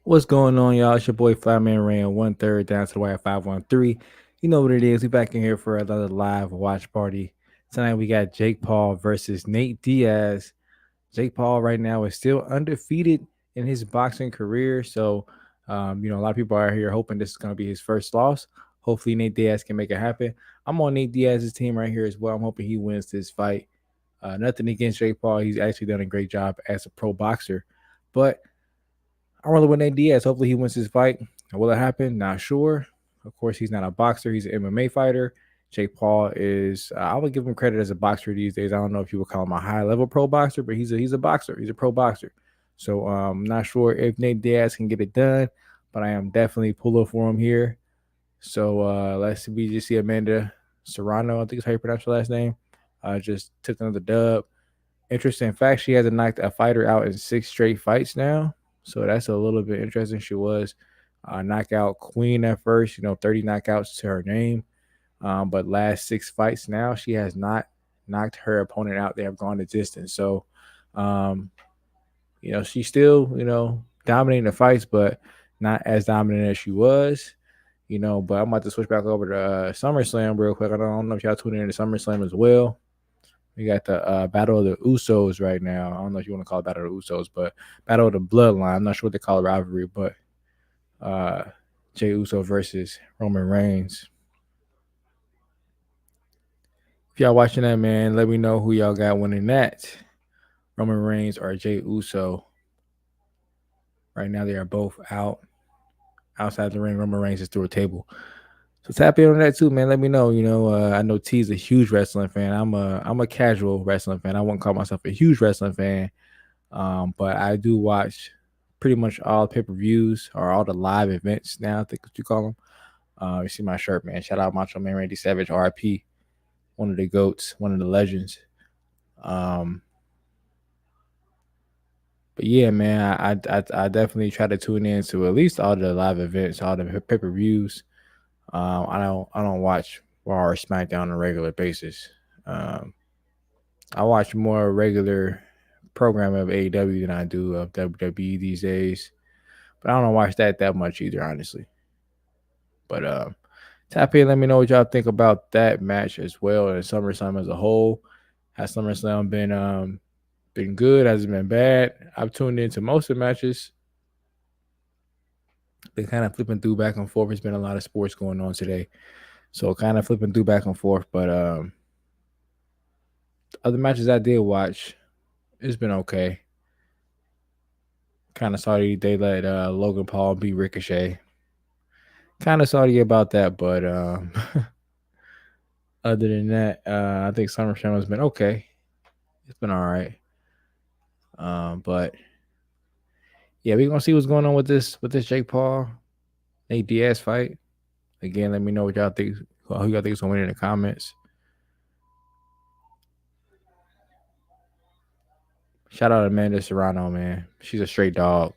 What's going on, y'all? It's your boy Flyman Ran 1/3 down to the wire 513. You know what it is. We back in here for another live watch party. Tonight we got Jake Paul versus Nate Diaz. Jake Paul right now is still undefeated in his boxing career. So, a lot of people are here hoping this is going to be his first loss. Hopefully, Nate Diaz can make it happen. I'm on Nate Diaz's team right here as well. I'm hoping he wins this fight. Nothing against Jake Paul. He's actually done a great job as a pro boxer. But I'm rolling with Nate Diaz. Hopefully, he wins this fight. Will it happen? Not sure. Of course, he's not a boxer. He's an MMA fighter. Jake Paul is. I would give him credit as a boxer these days. I don't know if you would call him a high level pro boxer, but he's a boxer. He's a pro boxer. So I'm not sure if Nate Diaz can get it done, but I am definitely pulling for him here. So let's see. We just see Amanda Serrano. I think is how you pronounce her last name. Just took another dub. Interesting fact: she hasn't knocked a fighter out in 6 straight fights now. So that's a little bit interesting. She was a knockout queen at first, 30 knockouts to her name. But last 6 fights now, she has not knocked her opponent out. They have gone the distance. So, she's still, dominating the fights, but not as dominant as she was. But I'm about to switch back over to SummerSlam real quick. I don't know if y'all tuning in to SummerSlam as well. We got the Battle of the Usos right now. I don't know if you want to call it Battle of the Usos, but Battle of the Bloodline. I'm not sure what they call it, rivalry, but Jey Uso versus Roman Reigns. If y'all watching that, man, let me know who y'all got winning that. Roman Reigns or Jey Uso. Right now, they are both outside the ring. Roman Reigns is through a table. So tap in on that too, man. Let me know. I know T's a huge wrestling fan. I'm a casual wrestling fan. I wouldn't call myself a huge wrestling fan, but I do watch pretty much all pay-per-views or all the live events now. I think what you call them. You see my shirt, man. Shout out Macho Man Randy Savage, RIP, one of the goats, one of the legends. But yeah, man, I definitely try to tune in to at least all the live events, all the pay-per-views. I don't watch Raw or SmackDown on a regular basis. I watch more regular programming of AEW than I do of WWE these days, but I don't watch that much either, honestly. But tap in, let me know what y'all think about that match as well, and SummerSlam as a whole. Has SummerSlam been good? Has it been bad? I've tuned into most of the matches. Been kind of flipping through back and forth. There's been a lot of sports going on today. So kind of flipping through back and forth, but other matches I did watch, it's been okay. Kind of sorry they let Logan Paul beat Ricochet. Kind of sorry about that, but other than that, I think SummerSlam has been okay. It's been all right. But yeah, we're gonna see what's going on with this Jake Paul Nate Diaz fight. Again, let me know what y'all think. Who y'all think is gonna win in the comments. Shout out to Amanda Serrano, man. She's a straight dog,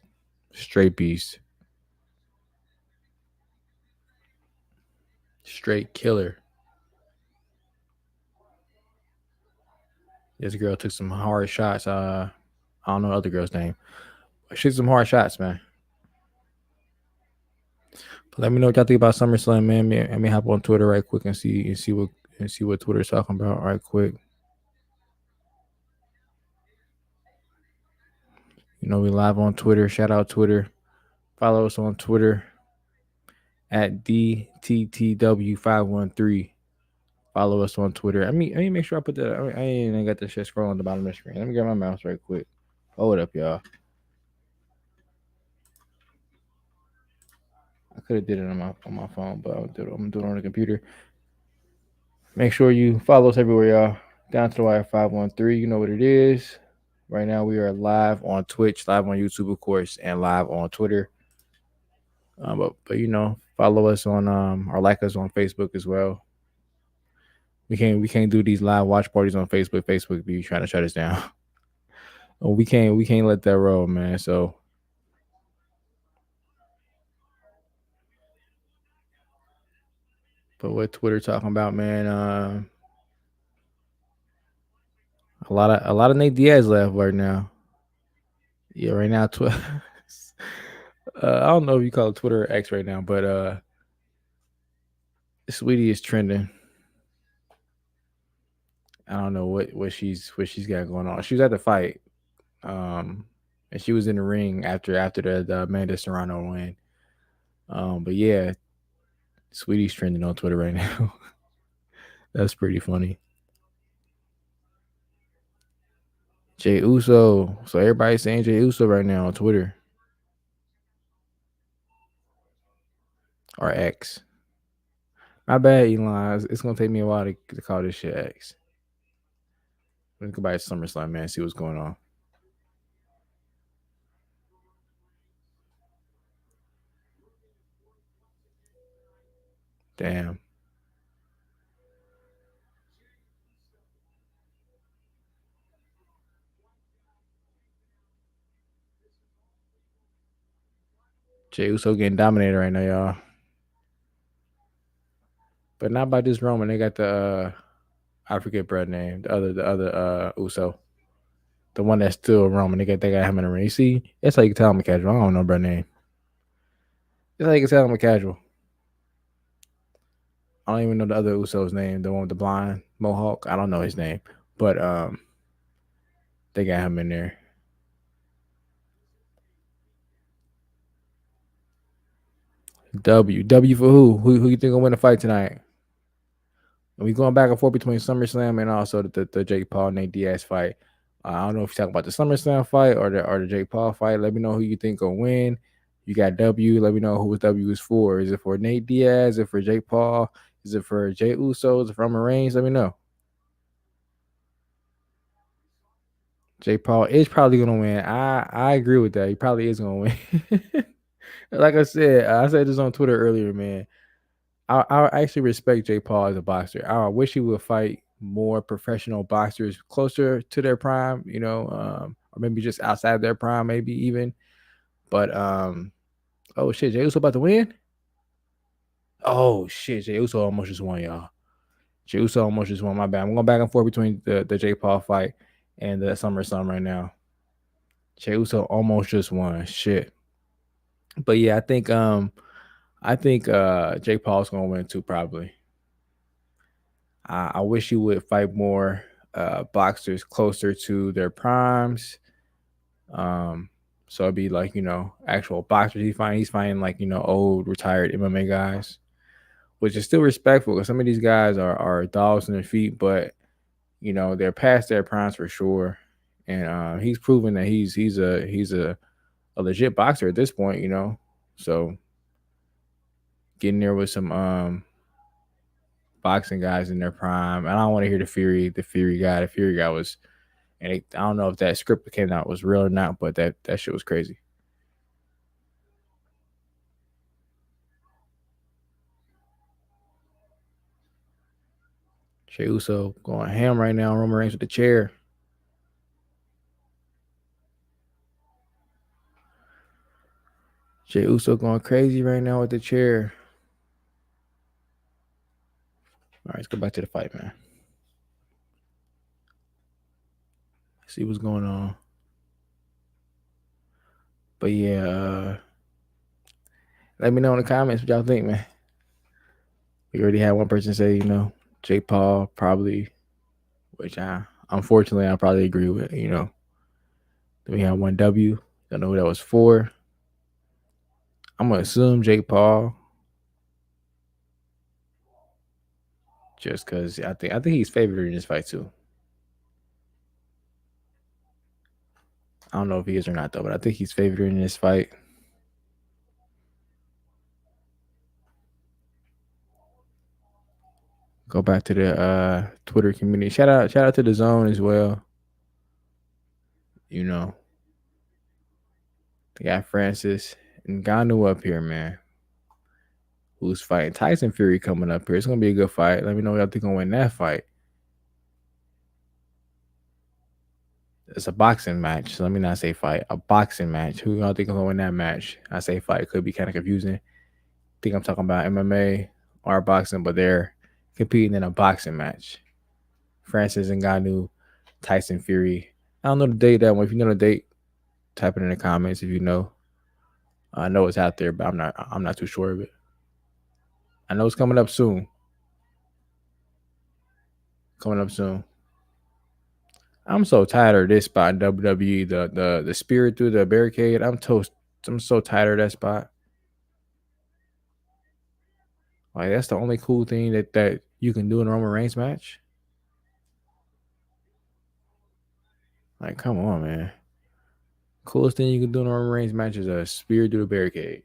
straight beast, straight killer. This girl took some hard shots. I don't know the other girl's name. She took some hard shots, man. But let me know what y'all think about SummerSlam, man. Let me hop on Twitter right quick and see what Twitter's talking about right quick. We live on Twitter. Shout out Twitter. Follow us on Twitter at DTTW513. Follow us on Twitter. I mean, make sure I put that. I ain't even got that shit scrolling on the bottom of the screen. Let me get my mouse right quick. Hold up, y'all. I could have did it on my phone, but I'm doing it on the computer. Make sure you follow us everywhere, y'all. Down to the wire 513. You know what it is. Right now we are live on Twitch, live on YouTube, of course, and live on Twitter. But follow us on or like us on Facebook as well. We can't do these live watch parties on Facebook. Facebook be trying to shut us down. We can't let that roll, man. So but what Twitter talking about, man? A lot of Nate Diaz left right now. Yeah, right now I don't know if you call it Twitter or X right now, but Sweetie is trending. I don't know what she's got going on. She was at the fight, um, and she was in the ring after the Amanda Serrano win. But yeah, Sweetie's trending on Twitter right now. That's pretty funny. Jay Uso. So everybody's saying Jay Uso right now on Twitter or X. My bad, Elon. It's gonna take me a while to call this shit X. Let's go back to SummerSlam, man. See what's going on. Damn. Jay Uso getting dominated right now, y'all. But not by just Roman. They got the I forget Brad name. The other Uso. The one that's still Roman. They got him in the ring. You see, that's how you can tell I'm a casual. I don't know Brad name. That's how you can tell I'm a casual. I don't even know the other Uso's name. The one with the blind mohawk. I don't know his name. But they got him in there. W for who? Who you think will win the fight tonight? And we going back and forth between SummerSlam and also the Jake Paul Nate Diaz fight. I don't know if you talk about the SummerSlam fight or the Jake Paul fight. Let me know who you think will win. You got W. Let me know who W is for. Is it for Nate Diaz? Is it for Jake Paul? Is it for Jay Uso? Is it for Roman Reigns? Let me know. Jake Paul is probably gonna win. I agree with that. He probably is gonna win. Like I said this on Twitter earlier, man. I actually respect Jake Paul as a boxer. I wish he would fight more professional boxers closer to their prime, or maybe just outside their prime, maybe even. But oh shit, Jey Uso about to win. Oh shit, Jey Uso almost just won, y'all. Jey Uso almost just won. My bad. I'm going back and forth between the Jake Paul fight and the SummerSlam right now. Jey Uso almost just won. Shit. But yeah, I think Jake Paul's gonna win too, probably. I wish he would fight more boxers closer to their primes. Um, so it'd be like actual boxers. He's fighting like old retired MMA guys, which is still respectful because some of these guys are dogs in their feet, but they're past their primes for sure. And he's proven that he's a legit boxer at this point. So getting there with some boxing guys in their prime. And I don't want to hear the Fury guy. The Fury guy was, and I don't know if that script that came out was real or not, but that shit was crazy. Jey Uso going ham right now. Roman Reigns with the chair. Jey Uso going crazy right now with the chair. All right, let's go back to the fight, man. See what's going on. But yeah, let me know in the comments what y'all think, man. We already had one person say, Jake Paul probably, which unfortunately I probably agree with. Then we had one W. Don't know who that was for. I'm gonna assume Jake Paul, just because I think he's favored in this fight too. I don't know if he is or not though, but I think he's favored in this fight. Go back to the Twitter community. Shout out to the zone as well. They got Francis and Ngannou up here, man. Who's fighting Tyson Fury coming up here? It's gonna be a good fight. Let me know y'all think gonna win that fight. It's a boxing match. So let me not say fight. A boxing match. Who y'all think gonna win that match? I say fight. Could be kind of confusing. Think I'm talking about MMA or boxing, but they're competing in a boxing match. Francis Ngannou, Tyson Fury. I don't know the date that one. If you know the date, type it in the comments if you know. I know it's out there, but I'm not too sure of it. I know it's coming up soon. Coming up soon. I'm so tired of this spot in WWE. The spirit through the barricade. I'm toast. I'm so tired of that spot. Like that's the only cool thing that you can do in a Roman Reigns match. Like, come on, man. Coolest thing you can do in a Roman Reigns match is a spear through the barricade.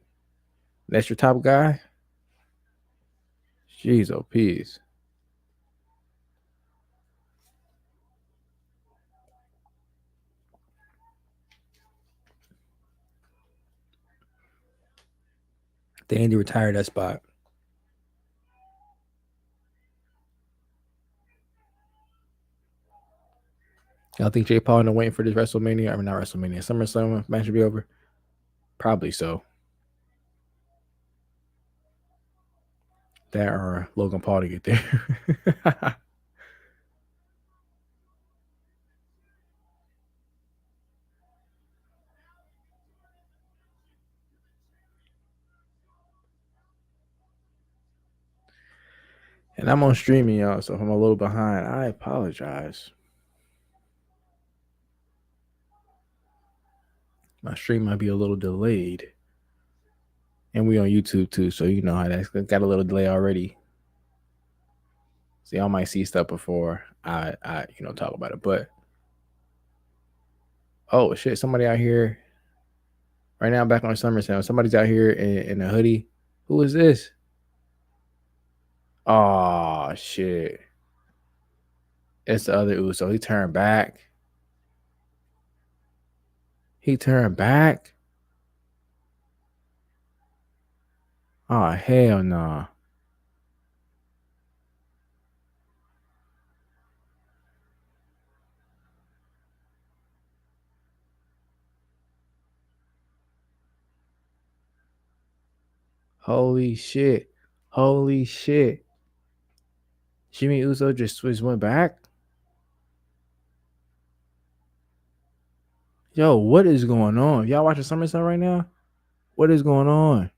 That's your top guy. Jeez, oh peace. They need to retire that spot. I think Jay Paul and waiting for this WrestleMania. I mean, not WrestleMania. SummerSlam match to be over. Probably so. That or Logan Paul to get there. And I'm on streaming, y'all. So if I'm a little behind, I apologize. My stream might be a little delayed. And we on YouTube too, so you know how that's got a little delay already. So y'all might see stuff before I talk about it. But oh shit, somebody out here right now back on SummerSlam. Somebody's out here in a hoodie. Who is this? Oh shit. It's the other Uso. He turned back. He turned back. Oh hell no. Nah. Holy shit. Holy shit. Jimmy Uso just went back. Yo, what is going on? Y'all watching SummerSlam right now? What is going on?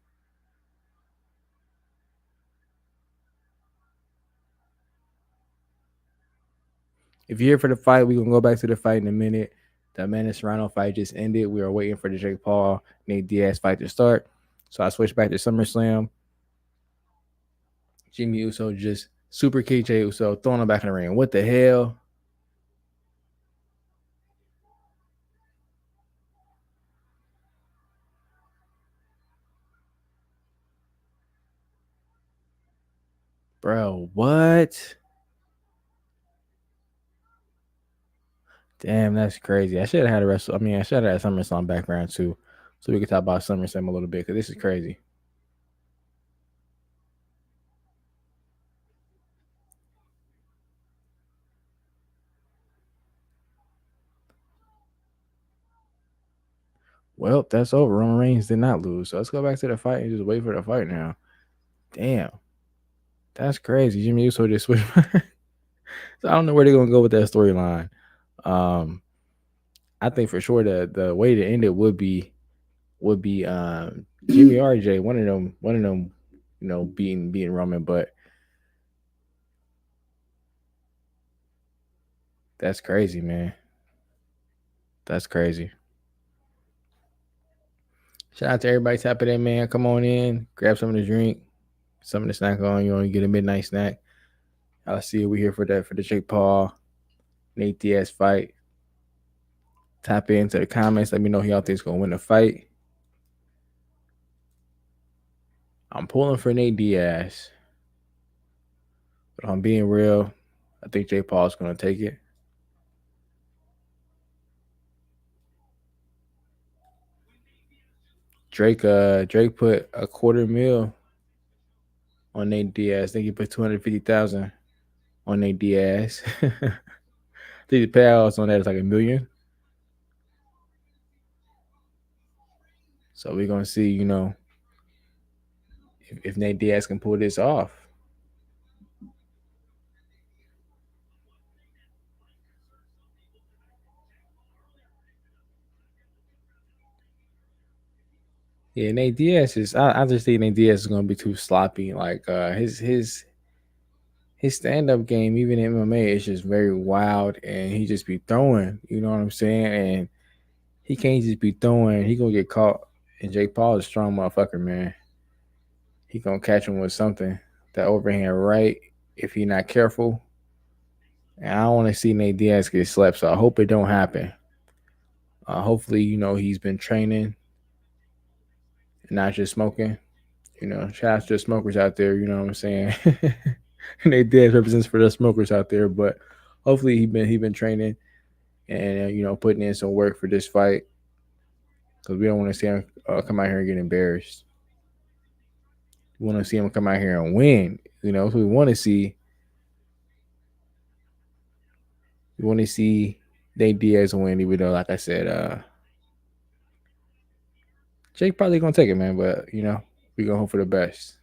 If you're here for the fight, we're gonna go back to the fight in a minute. The Amanda Serrano fight just ended. We are waiting for the Jake Paul, Nate Diaz fight to start. So I switched back to SummerSlam. Jimmy Uso just super kick Jey Uso, throwing him back in the ring. What the hell? Bro, what? Damn, that's crazy. I should have had a wrestle. I mean, I should have had SummerSlam background too, so we could talk about SummerSlam a little bit because this is crazy. Well, that's over. Roman Reigns did not lose, so let's go back to the fight and just wait for the fight now. Damn, that's crazy. Jimmy Uso just switched. So I don't know where they're gonna go with that storyline. Um, I think for sure the way to end it would be Jimmy RJ, one of them, beating Roman, but that's crazy, man. That's crazy. Shout out to everybody tapping in, man. Come on in, grab some of the drink, something to snack on. You want to get a midnight snack. I'll see you. We here for that for the Jake Paul, Nate Diaz fight. Tap into the comments. Let me know who y'all think's gonna win the fight. I'm pulling for Nate Diaz, but if I'm being real, I think Jake Paul's gonna take it. Drake put a $250,000 on Nate Diaz. I think he put 250,000 on Nate Diaz. I think the payouts on that is like $1 million. So we're gonna see, if Nate Diaz can pull this off. Yeah, Nate Diaz is. I just think Nate Diaz is gonna be too sloppy. Like his stand up game, even in MMA, is just very wild, and he just be throwing. You know what I'm saying? And he can't just be throwing. He gonna get caught. And Jake Paul is a strong motherfucker, man. He gonna catch him with something, that overhand right, if he not careful. And I don't want to see Nate Diaz get slept, so I hope it don't happen. Hopefully, he's been training and not just smoking. Shout out to the smokers out there. You know what I'm saying? Nate Diaz represents for the smokers out there, but hopefully he been training and putting in some work for this fight because we don't want to see him come out here and get embarrassed. We want to see him come out here and win. So we want to see. We want to see Nate Diaz win, even though, like I said, Jake probably gonna take it, man. But we gonna hope for the best.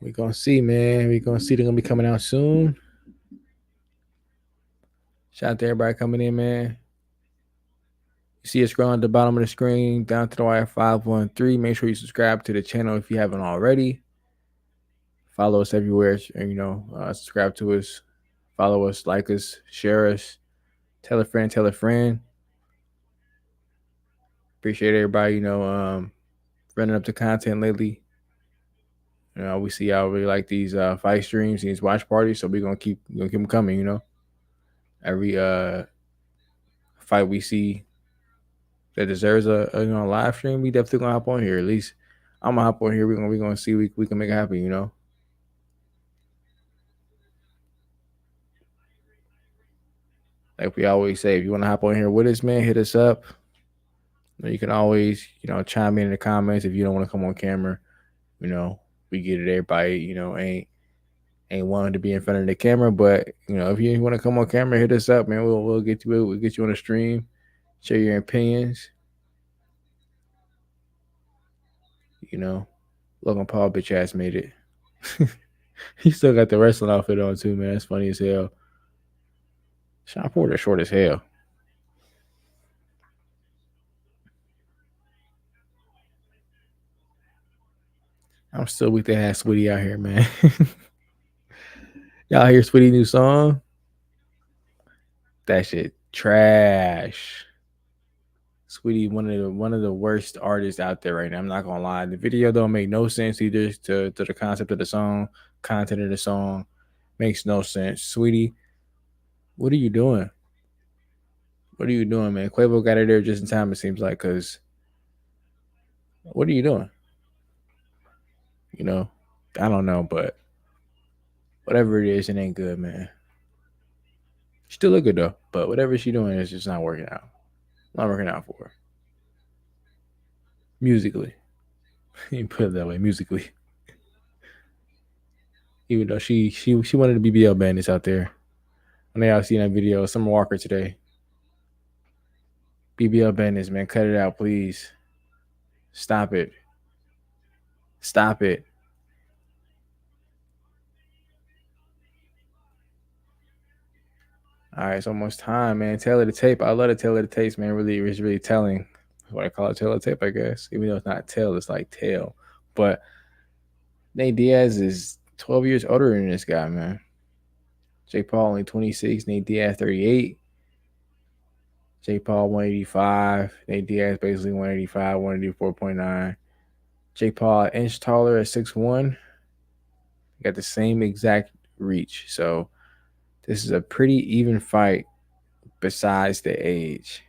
We gonna see, man. We gonna see. They're gonna be coming out soon. Shout out to everybody coming in, man. You see us scrolling at the bottom of the screen down to the wire 513. Make sure you subscribe to the channel if you haven't already. Follow us everywhere, and subscribe to us. Follow us, like us, share us. Tell a friend, tell a friend. Appreciate everybody, running up the content lately. We see y'all really like these fight streams, these watch parties, so we're gonna keep them coming. Every fight we see that deserves a live stream, we definitely gonna hop on here. At least I'm gonna hop on here. We gonna see we can make it happen. Like we always say, if you want to hop on here with us, man, hit us up. You can always chime in the comments if you don't want to come on camera. We get it. Everybody ain't wanting to be in front of the camera, but if you want to come on camera, hit us up, man. We'll get you. We'll get you on the stream. Share your opinions. Logan Paul bitch ass made it. He still got the wrestling outfit on too, man. It's funny as hell. Sean Porter short as hell. I'm still with that ass Sweetie out here, man. Y'all hear Sweetie new song? That shit trash. Sweetie, one of the worst artists out there right now. I'm not gonna lie. The video don't make no sense either to the concept of the song, content of the song. Makes no sense. Sweetie, what are you doing? What are you doing, man? Quavo got her there just in time, it seems like, because what are you doing? I don't know, but whatever it is, it ain't good, man. She still look good though, but whatever she doing is just not working out. Not working out for her. Musically. You put it that way, musically. Even though she wanted to BBL bandits out there. I know y'all seen that video of Summer Walker today. BBL bandits, man, cut it out, please. Stop it. Stop it. All right, it's almost time, man. Tailor the tape. I love the tailor the tapes, man. Really, it's really telling. That's what I call it, tailor tape, I guess. Even though it's not tail, it's like tail. But Nate Diaz is 12 years older than this guy, man. Jake Paul only 26, Nate Diaz 38. Jake Paul 185, Nate Diaz basically 185, 184.9. Jake Paul an inch taller at 6'1". Got the same exact reach. So this is a pretty even fight besides the age.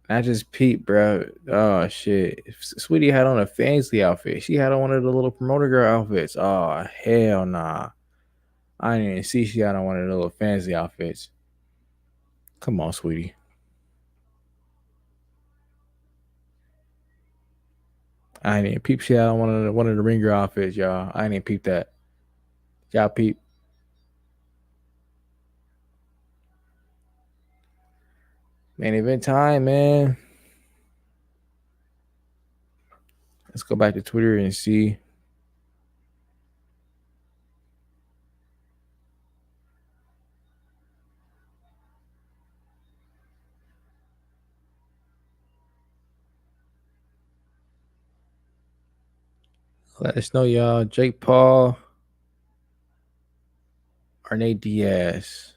I just peeped, bro. Oh shit! Sweetie had on a fancy outfit. She had on one of the little promoter girl outfits. Oh hell nah! I didn't even see she had on one of the little fancy outfits. Come on, Sweetie. I didn't even peep. She had on one of the ringer outfits, y'all. I didn't even peep that. Y'all peep. Main event time, man. Let's go back to Twitter and see. Let us know, y'all. Jake Paul or Nate Diaz.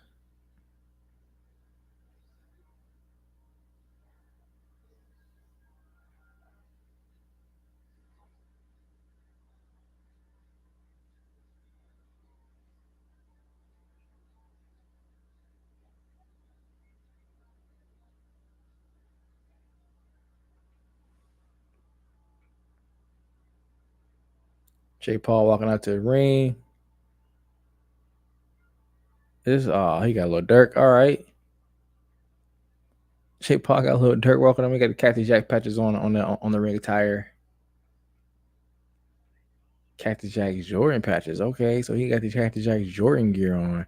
Jake Paul walking out to the ring. He got a little Dirk. All right. Jake Paul got a little Dirk walking on. We got the Cactus Jack patches on the ring attire. Cactus Jack Jordan patches. Okay, so he got the Cactus Jack Jordan gear on.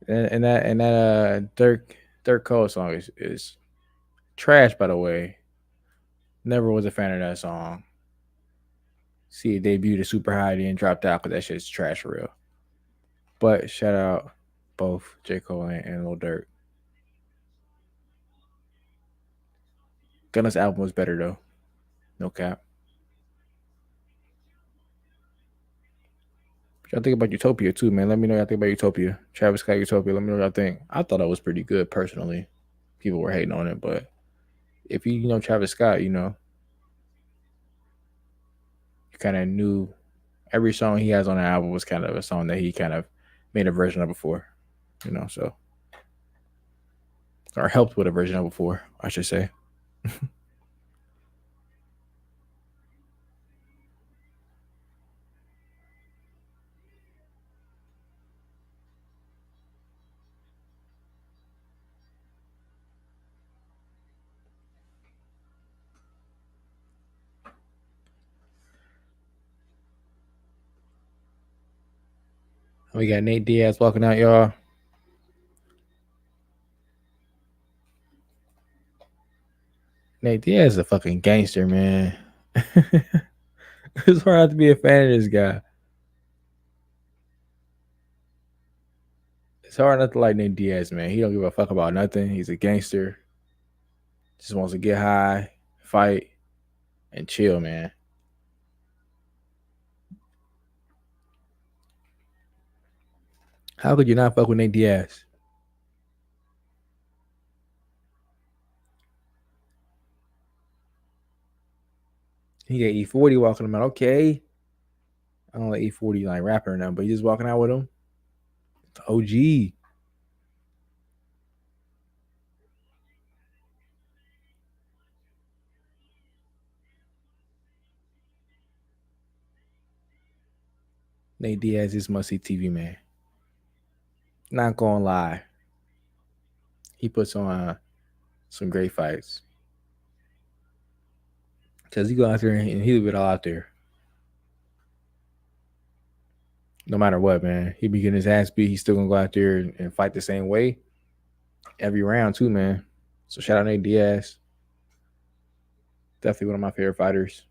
And that Dirk Cole song is trash, by the way. Never was a fan of that song. See it debuted at super high and dropped out because that shit's trash for real. But shout out both J. Cole and Lil Durk. Gunna's album was better though. No cap. Y'all think about Utopia too, man. Let me know y'all think about Utopia. Travis Scott Utopia. Let me know what y'all think. I thought that was pretty good personally. People were hating on it, but if you know Travis Scott, you kind of knew every song he has on the album was kind of a song that he kind of made a version of before, so or helped with a version of before, I should say. We got Nate Diaz walking out, y'all. Nate Diaz is a fucking gangster, man. It's hard not to be a fan of this guy. It's hard not to like Nate Diaz, man. He don't give a fuck about nothing. He's a gangster. Just wants to get high, fight, and chill, man. How could you not fuck with Nate Diaz? He got E40 walking him out. Okay. I don't like E40 like rapping or nothing, but he's just walking out with him. It's OG. Nate Diaz is must see TV, man. Not gonna lie. He puts on some great fights. Because he go out there and he'll be all out there. No matter what, man. He be getting his ass beat. He's still gonna go out there and fight the same way every round, too, man. So shout out Nate Diaz. Definitely one of my favorite fighters.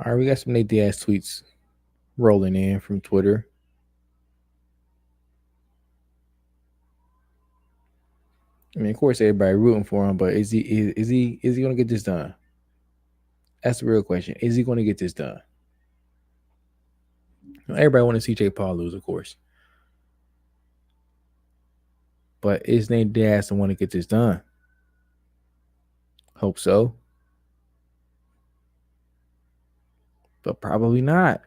All right, we got some Nate Diaz tweets rolling in from Twitter. I mean, of course, everybody rooting for him, but is he gonna get this done? That's the real question. Is he gonna get this done? Everybody want to see Jake Paul lose, of course, but is Nate Diaz the one to get this done? Hope so, but probably not.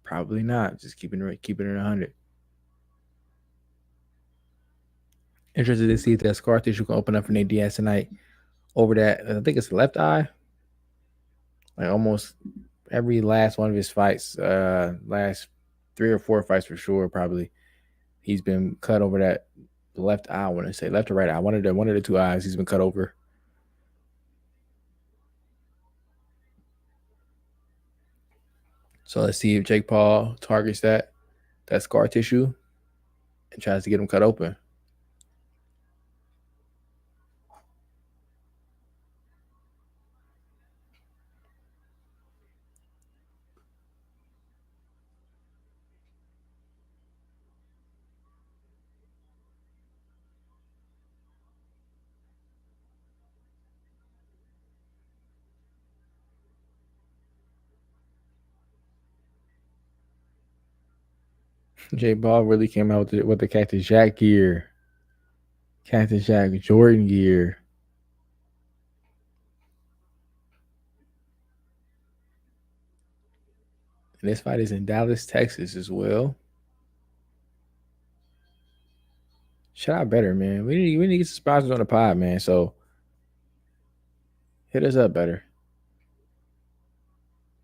Probably not. Just keeping it 100. Interested to see if that scar tissue can open up for Nate Diaz tonight over that. I think it's the left eye. Like almost every last one of his fights, last 3 or 4 fights for sure, probably he's been cut over that left eye. I want to say left or right eye. One of the two eyes. He's been cut over. So let's see if Jake Paul targets that scar tissue and tries to get him cut open. Jake Paul really came out with the Cactus Jack gear, Cactus Jack Jordan gear. And this fight is in Dallas, Texas as well. Shout out better, man. We need to get some sponsors on the pod, man. So hit us up better.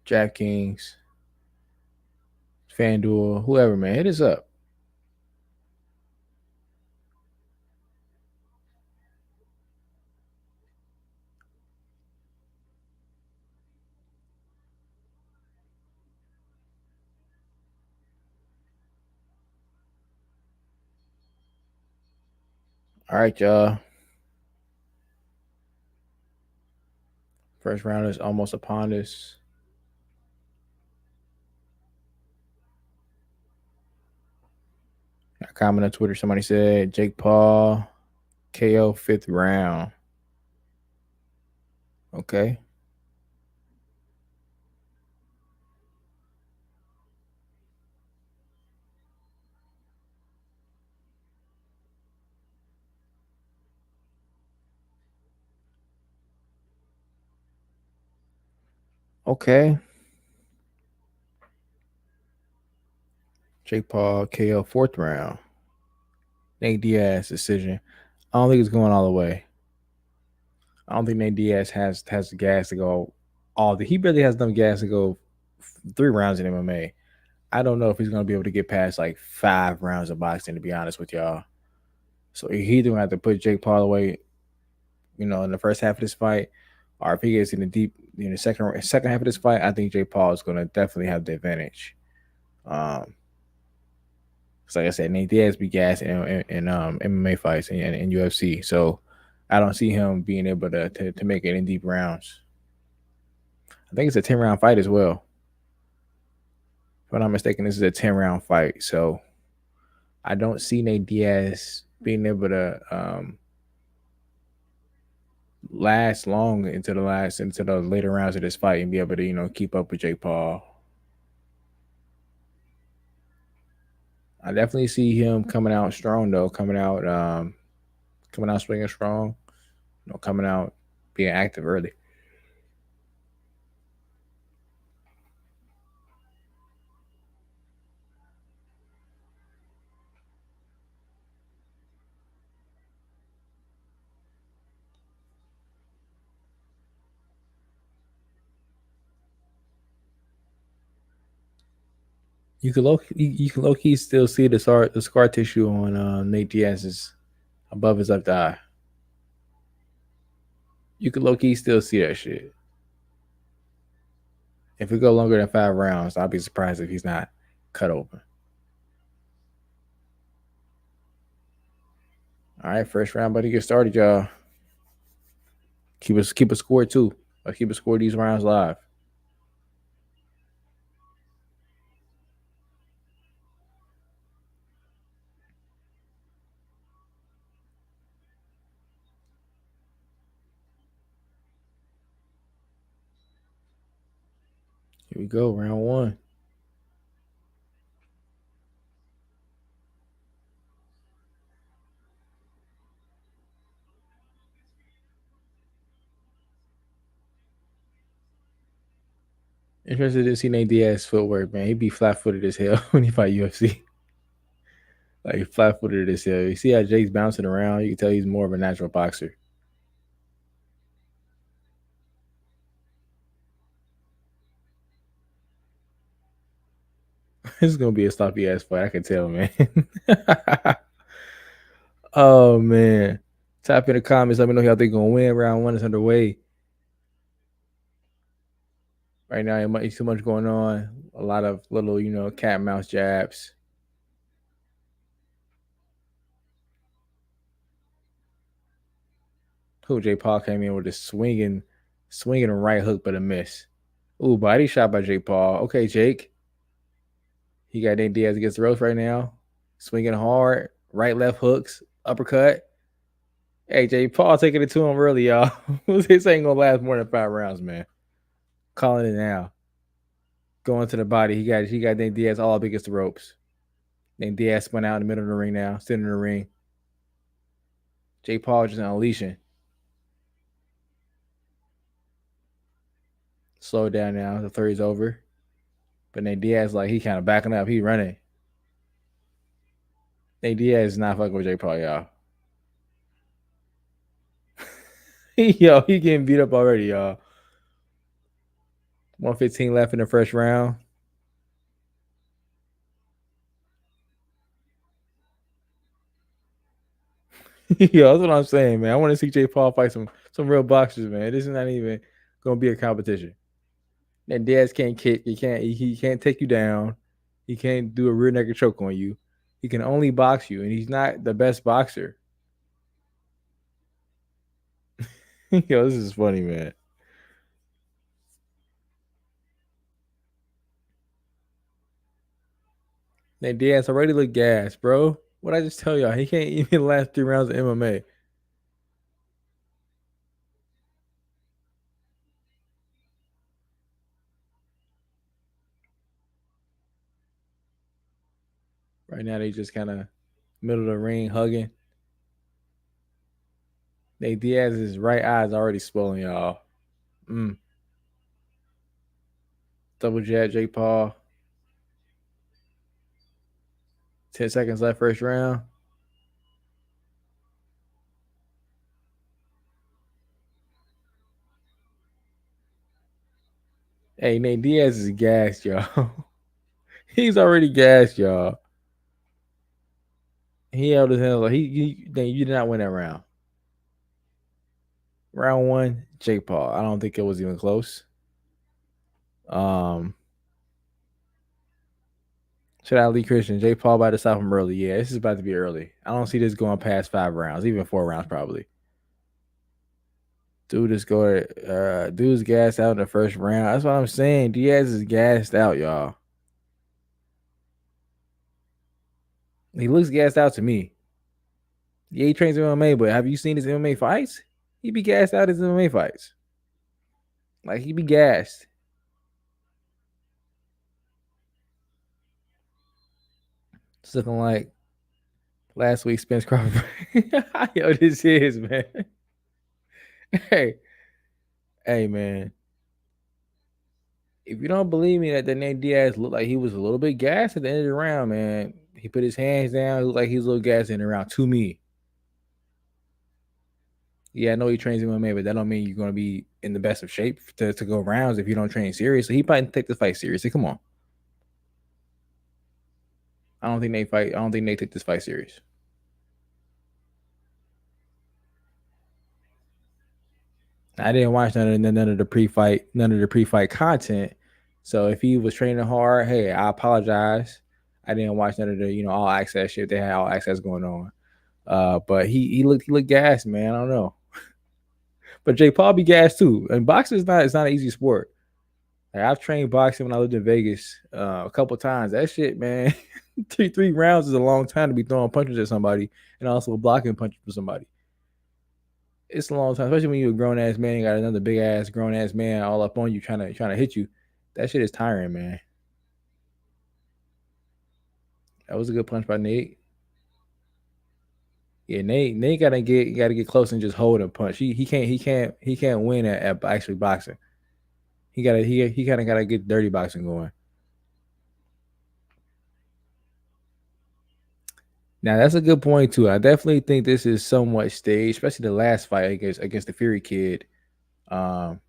DraftKings, FanDuel, whoever, man. Hit us up. All right, y'all. First round is almost upon us. A comment on Twitter. Somebody said Jake Paul KO 5th round. Okay. Okay. Jake Paul KO 4th round. Nate Diaz decision. I don't think it's going all the way. I don't think Nate Diaz has the gas to go all the. He barely has enough gas to go 3 rounds in MMA. I don't know if he's gonna be able to get past like 5 rounds of boxing. To be honest with y'all, so he either gonna have to put Jake Paul away, in the first half of this fight, or if he gets in the deep, second half of this fight, I think Jake Paul is gonna definitely have the advantage. So like I said, Nate Diaz be gas in MMA fights and UFC. So I don't see him being able to make it in deep rounds. I think it's a 10-round fight as well. If I'm not mistaken, this is a 10-round fight. So I don't see Nate Diaz being able to last long into the later rounds of this fight and be able to keep up with Jake Paul. I definitely see him coming out strong though, coming out swinging strong, coming out being active early. You can low key still see the scar tissue on Nate Diaz's above his left eye. You can low key still see that shit. If we go longer than 5 rounds, I'll be surprised if he's not cut open. All right, first round, buddy, get started, y'all. Keep a score too. Keep a score these rounds live. Here we go, round one. Interested to see Nate Diaz footwork, man. He be flat footed as hell when he fight UFC. Like flat footed as hell. You see how Jake's bouncing around? You can tell he's more of a natural boxer. This is gonna be a sloppy ass fight. I can tell, man. Oh man. Type in the comments. Let me know how they gonna win. Round one is underway. Right now, there's too much going on. A lot of little, cat and mouse jabs. Who J Paul came in with a swinging right hook, but a miss. Ooh, body shot by J Paul. Okay, Jake. He got Nate Diaz against the ropes right now. Swinging hard, right, left hooks, uppercut. Hey, J Paul taking it to him early, y'all. This ain't gonna last more than 5 rounds, man. Calling it now. Going to the body. He got Nate Diaz all up against the ropes. Nate Diaz spun out in the middle of the ring now, sitting in the ring. J Paul just unleashing. Slow down now. The third's over. But Nate Diaz, like, he kind of backing up. He running. Nate Diaz is not fucking with J Paul, y'all. Yo, he getting beat up already, y'all. 115 left in the first round. Yo, that's what I'm saying, man. I want to see J Paul fight some real boxers, man. This is not even gonna be a competition. And Diaz can't kick. He can't take you down. He can't do a rear naked choke on you. He can only box you, and he's not the best boxer. Yo, this is funny, man. Nate Diaz already look gas, bro. What I just tell y'all, he can't even last 3 rounds of MMA. Right now, they just kind of middle of the ring hugging. Nate Diaz's right eye is already swollen, y'all. Double jab, Jake Paul. 10 seconds left, first round. Hey, Nate Diaz is gassed, y'all. He's already gassed, y'all. He held his hands like you did not win that round. Round one, Jake Paul. I don't think it was even close. Um, shout out Lee Christian. Jake Paul about to stop him early. Yeah, this is about to be early. I don't see this going past 5 rounds, even 4 rounds probably. Dude's gassed out in the first round. That's what I'm saying. Diaz is gassed out, y'all. He looks gassed out to me. Yeah, he trains MMA, but have you seen his MMA fights? He be gassed out his MMA fights. Like, he be gassed. It's looking like last week Spence Crawford. Yo, this is, man. Hey, hey, man. If you don't believe me that Nate Diaz looked like he was a little bit gassed at the end of the round, man. He put his hands down. It looked like he was a little gassed in the round to me. Yeah, I know he trains MMA, but that don't mean you're going to be in the best of shape to go rounds if you don't train seriously. He probably take the fight seriously. Come on. I don't think Nate take this fight serious. I didn't watch none of the pre-fight content. So if he was training hard, hey, I apologize. I didn't watch none of the all access shit. They had all access going on. But he looked gassed, man. I don't know. But Jake Paul be gassed too. And boxing is not an easy sport. Like, I've trained boxing when I lived in Vegas a couple times. That shit, man. three rounds is a long time to be throwing punches at somebody and also blocking punches for somebody. It's a long time, especially when you're a grown ass man. You got another big ass grown ass man all up on you trying to hit you. That shit is tiring, man. That was a good punch by Nate. Yeah, Nate gotta get close and just hold and punch. He can't win at actually boxing. He kind of gotta get dirty boxing going. Now that's a good point too. I definitely think this is somewhat staged, especially the last fight against the Fury Kid. Um,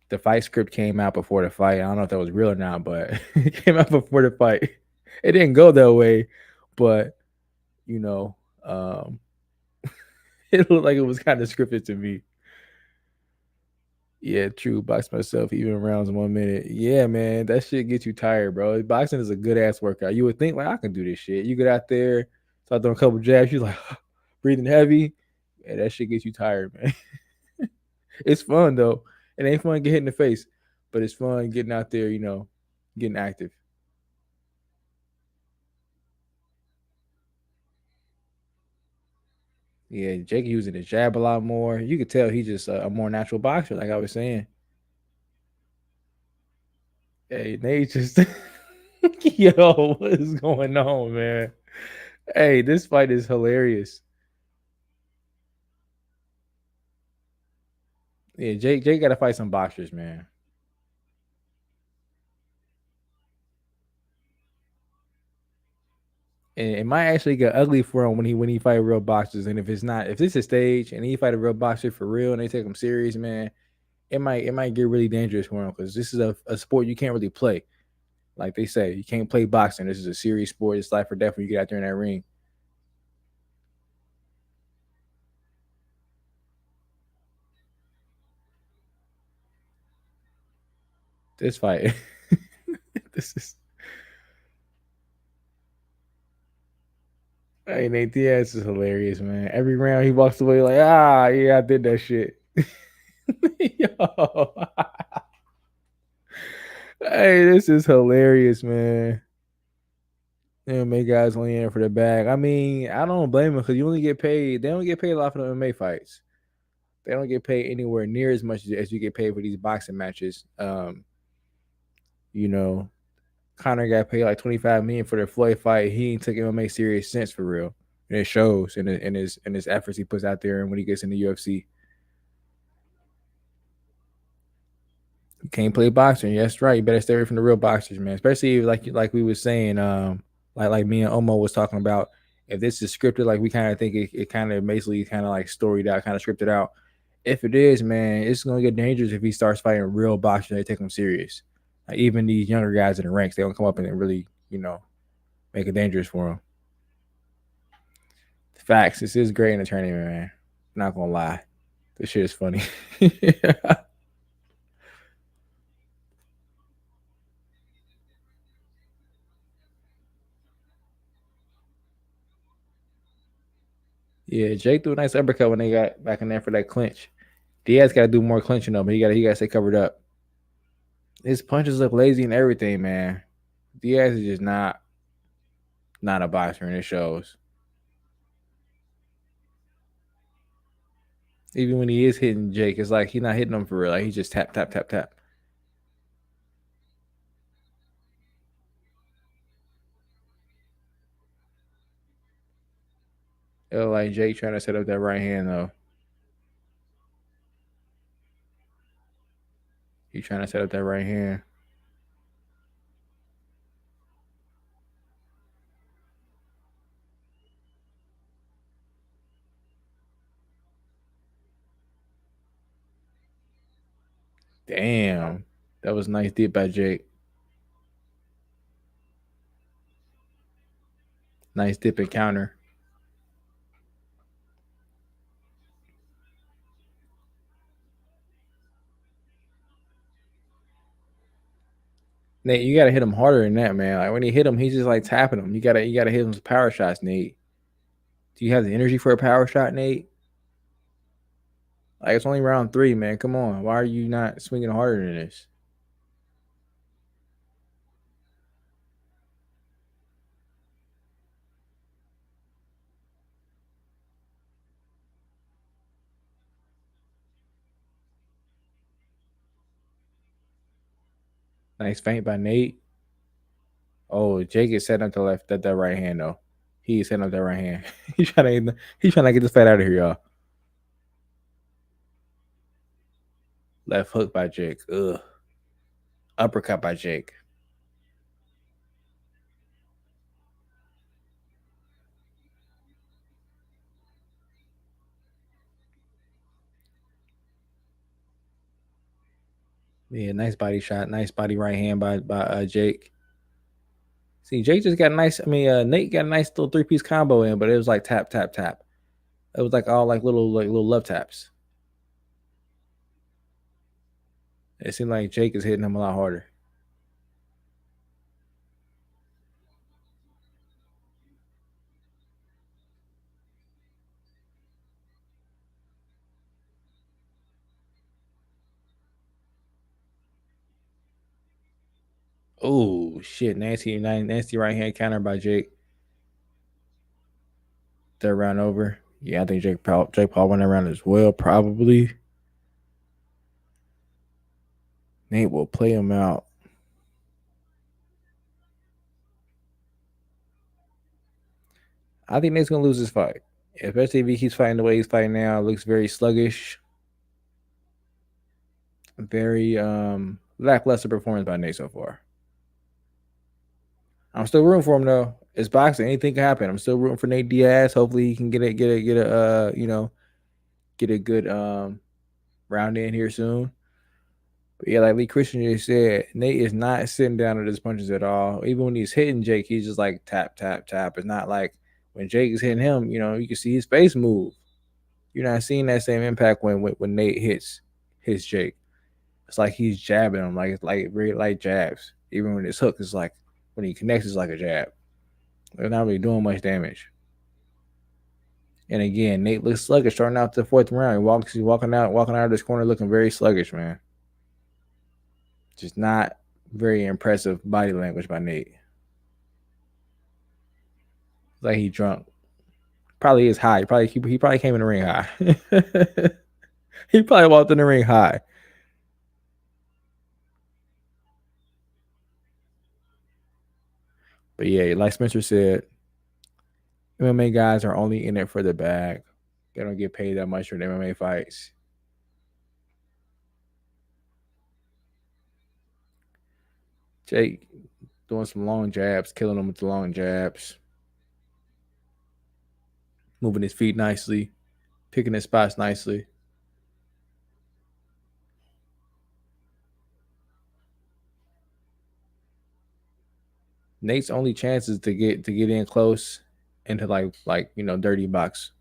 the fight script came out before the fight. I don't know if that was real or not, but it came out before the fight. It didn't go that way, but Um, it looked like it was kind of scripted to me. Yeah, true. Box myself even rounds in 1 minute. Yeah, man, that shit gets you tired, bro. Boxing is a good ass workout. You would think like I can do this shit. You get out there, start throwing a couple jabs. You like breathing heavy. Yeah, that shit gets you tired, man. It's fun though. It ain't fun getting hit in the face, but it's fun getting out there. Getting active. Yeah, Jake using his jab a lot more. You could tell he's just a more natural boxer, like I was saying. Hey, Nate just yo, what is going on, man? Hey, this fight is hilarious. Yeah, Jake got to fight some boxers, man. And it might actually get ugly for him when he fight real boxers. And if it's not, if this is stage and he fight a real boxer for real and they take him serious, man, it might get really dangerous for him because this is a sport you can't really play. Like they say, you can't play boxing. This is a serious sport. It's life or death when you get out there in that ring. This fight, this is. Hey, Nate Diaz is hilarious, man. Every round he walks away like, yeah, I did that shit. Yo. Hey, this is hilarious, man. MMA guys only in for the bag. I mean, I don't blame them because you only get paid. They don't get paid a lot for the MMA fights. They don't get paid anywhere near as much as you get paid for these boxing matches. You know, Connor got paid like 25 million for the Floyd fight. He ain't took MMA serious since for real, and it shows in his efforts he puts out there and when he gets in the UFC. You can't play boxing. Yeah, that's right. You better stay away from the real boxers, man. Especially like we was saying, like me and Omo was talking about. If this is scripted, like we kind of think it kind of basically kind of like storied out, kind of scripted out. If it is, man, it's gonna get dangerous if he starts fighting real boxers. They take him serious. Like even these younger guys in the ranks, they don't come up and really, make it dangerous for him. Facts. This is great in the tournament, man. Not gonna lie, this shit is funny. Yeah, Jake threw a nice uppercut when they got back in there for that clinch. Diaz got to do more clinching though, but he got to stay covered up. His punches look lazy and everything, man. Diaz is just not a boxer, and it shows. Even when he is hitting Jake, it's like he's not hitting him for real. Like he just tap tap tap tap. It look like Jake trying to set up that right hand though. He trying to set up that right hand. Damn, that was nice deep by Jake. Nice dip and counter. Nate, you gotta hit him harder than that, man. Like when he hit him, he's just like tapping him. You gotta hit him with power shots, Nate. Do you have the energy for a power shot, Nate? Like it's only round three, man. Come on, why are you not swinging harder than this? Nice feint by Nate. Oh, Jake is setting up the left, that right hand though. He's setting up that right hand. He's trying to get this fight out of here, y'all. Left hook by Jake. Ugh. Uppercut by Jake. Yeah, nice body shot. Nice body right hand by Jake. See, Jake just got a nice. I mean, Nate got a nice little 3-piece combo in, but it was like tap, tap, tap. It was like all like little love taps. It seemed like Jake is hitting him a lot harder. Oh shit! Nasty right hand counter by Jake. Third round over. Yeah, I think Jake Paul went around as well. Probably Nate will play him out. I think Nate's gonna lose this fight, especially if he keeps fighting the way he's fighting now. It looks very sluggish, very lackluster performance by Nate so far. I'm still rooting for him though. It's boxing; anything can happen. I'm still rooting for Nate Diaz. Hopefully, he can get a good round in here soon. But yeah, like Lee Christian just said, Nate is not sitting down at his punches at all. Even when he's hitting Jake, he's just like tap, tap, tap. It's not like when Jake is hitting him, you can see his face move. You're not seeing that same impact when Nate hits Jake. It's like he's jabbing him, like it's like very light jabs. Even when it's hooked, it's like when he connects, it's like a jab. They're not really doing much damage. And again, Nate looks sluggish starting out the fourth round. He's walking out of this corner looking very sluggish, man. Just not very impressive body language by Nate. Like he drunk. Probably is high. He probably came in the ring high. He probably walked in the ring high. But yeah, like Spencer said, MMA guys are only in it for the bag. They don't get paid that much for the MMA fights. Jake doing some long jabs, killing them with the long jabs, moving his feet nicely, picking his spots nicely. Nate's only chance is to get in close into dirty box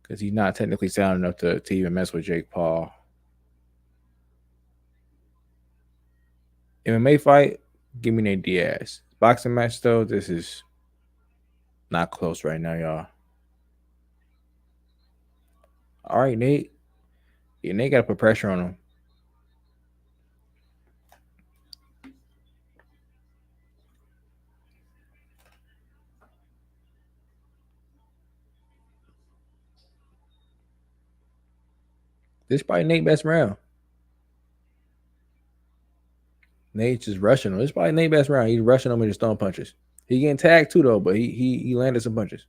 because he's not technically sound enough to even mess with Jake Paul. MMA fight, give me Nate Diaz. Boxing match though, this is not close right now, y'all. All right, Nate. Yeah, Nate got to put pressure on him. This is probably Nate's best round. Nate's just rushing him. This is probably Nate's best round. He's rushing him and just throwing punches. He getting tagged too though, but he landed some punches.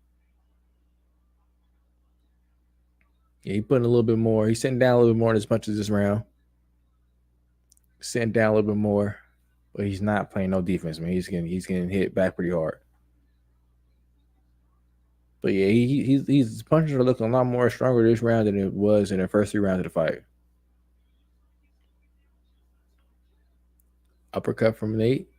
Yeah, he putting a little bit more. He's sitting down a little bit more in his punches this round. Sitting down a little bit more, but he's not playing no defense, man. He's getting hit back pretty hard. But yeah, he's his punches are looking a lot more stronger this round than it was in the first 3 rounds of the fight. Uppercut from Nate.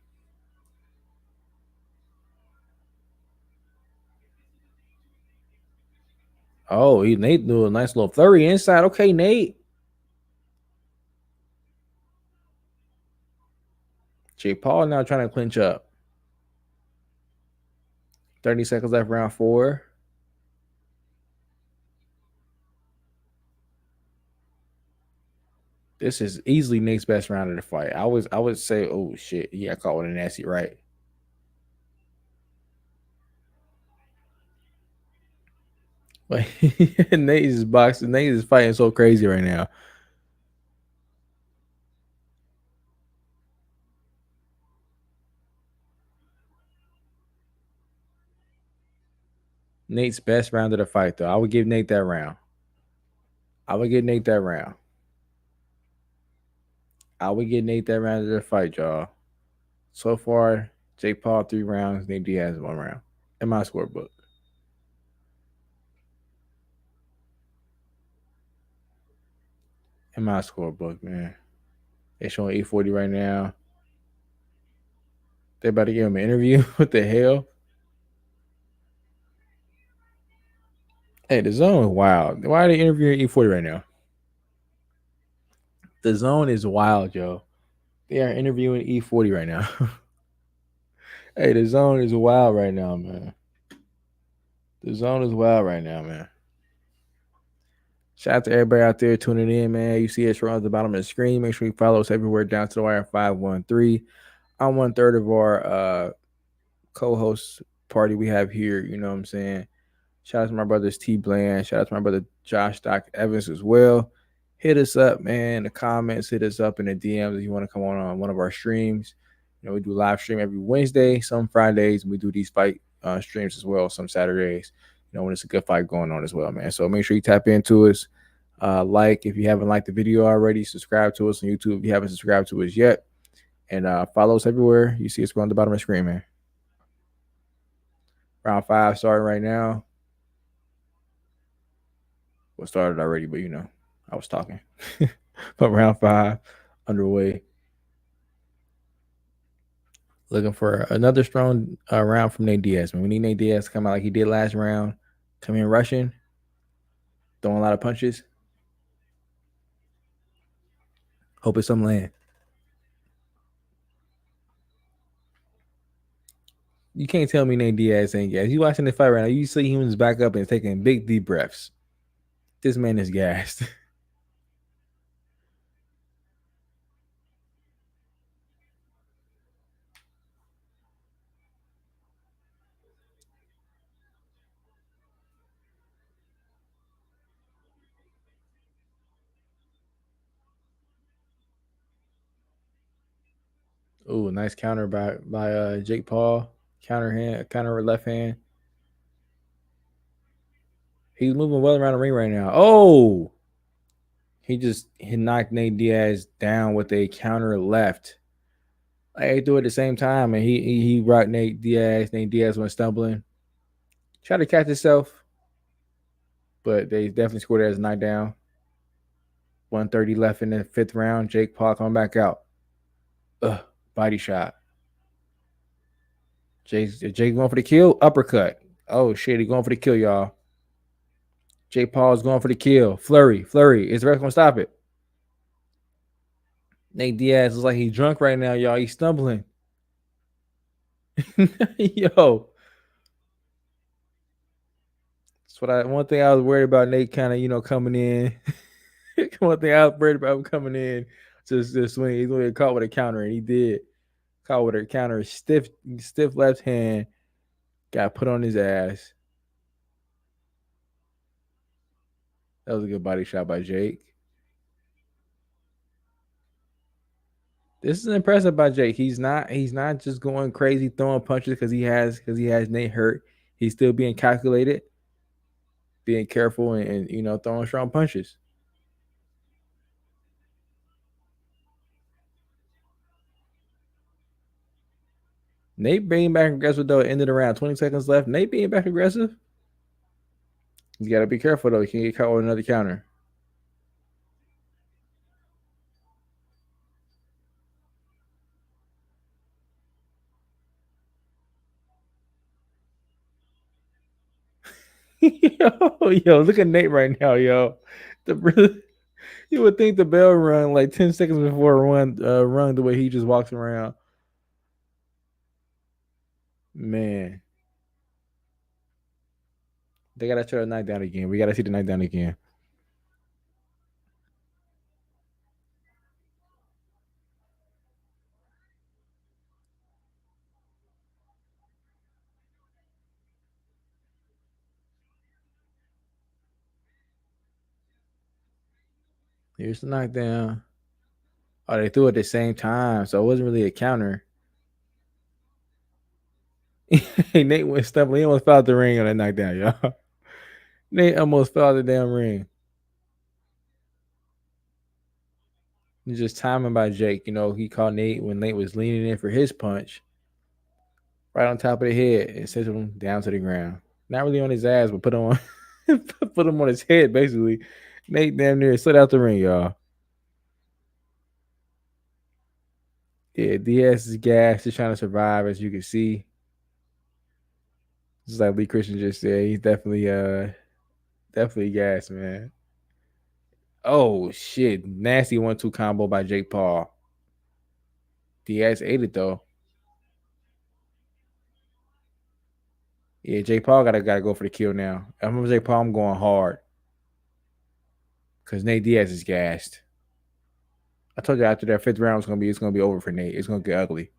Oh, Nate doing a nice little flurry inside. Okay, Nate. Jake Paul now trying to clinch up. 30 seconds left, round 4. This is easily Nate's best round of the fight. I would say, oh shit, he got caught with a nasty right. Like Nate is boxing. Nate is fighting so crazy right now. Nate's best round of the fight, though. I would give Nate that round. I would give Nate that round. I would give Nate that round of the fight, y'all. So far, Jake Paul 3 rounds, Nate Diaz 1 round. In my scorebook. In my scorebook, man. It's showing 840 right now. They about to give him an interview. What the hell? Hey, the zone is wild. Why are they interviewing E40 right now? The zone is wild, yo. They are interviewing E40 right now. Hey, the zone is wild right now, man. The zone is wild right now, man. Shout out to everybody out there tuning in, man. You see us right at the bottom of the screen. Make sure you follow us everywhere down to the wire 513. I'm one third of our co-host party we have here. You know what I'm saying? Shout out to my brothers T Bland. Shout out to my brother Josh Doc Evans as well. Hit us up, man, in the comments. Hit us up in the DMs if you want to come on one of our streams. You know, we do live stream every Wednesday, some Fridays, and we do these fight streams as well, some Saturdays. You know, when it's a good fight going on as well, man. So make sure you tap into us. Like if you haven't liked the video already, subscribe to us on YouTube if you haven't subscribed to us yet. And follow us everywhere. You see us on the bottom of the screen, man. Round 5 starting right now. Well, started already, but you know, I was talking. But round 5 underway. Looking for another strong round from Nate Diaz. Man, we need Nate Diaz to come out like he did last round. Come in rushing, throwing a lot of punches. Hope it's some land. You can't tell me Nate Diaz ain't gas. You watching the fight right now, you see him back up and taking big deep breaths. This man is gassed. Ooh, nice counter by Jake Paul. Counter left hand. He's moving well around the ring right now. Oh, he knocked Nate Diaz down with a counter left. They do it at the same time, and he rocked Nate Diaz. Nate Diaz went stumbling. Tried to catch himself, but they definitely scored it as a knockdown. 130 left in the 5th round. Jake Paul coming back out. Body shot. Jake going for the kill. Uppercut. Oh shit, he going for the kill, y'all. Jake Paul is going for the kill. Flurry. Is the ref gonna stop it? Nate Diaz looks like he's drunk right now, y'all. He's stumbling. Yo. One thing I was worried about Nate kind of, coming in. One thing I was worried about him coming in just swing. He's gonna get caught with a counter, and he did. Caught with a counter, stiff left hand. Got put on his ass. That was a good body shot by Jake. This is impressive by Jake. He's not just going crazy throwing punches because he has Nate hurt. He's still being calculated, being careful, and throwing strong punches. Nate being back aggressive though. Ended around 20 seconds left. Nate being back aggressive. You got to be careful though. He can get caught with another counter. yo, look at Nate right now, yo. You would think the bell rung like 10 seconds before rung the way he just walks around. Man. They gotta try the knockdown again. We gotta see the knockdown again. Here's the knockdown. Oh, they threw it at the same time, so it wasn't really a counter. Nate went stumbling. He almost fell out the ring on that knockdown, y'all. Nate almost fell out the damn ring. It's just timing by Jake. He caught Nate when Nate was leaning in for his punch. Right on top of the head and sent him down to the ground. Not really on his ass, but put him on put him on his head, basically. Nate damn near slid out the ring, y'all. Yeah, Diaz is gas. He's trying to survive, as you can see. Just like Lee Christian just said, he's definitely gas, man. Oh shit. Nasty 1-2 combo by Jake Paul. Diaz ate it though. Yeah, Jake Paul gotta go for the kill now. If I'm Jake Paul, I'm going hard. Cause Nate Diaz is gassed. I told you after that fifth round it's gonna be over for Nate. It's gonna get ugly.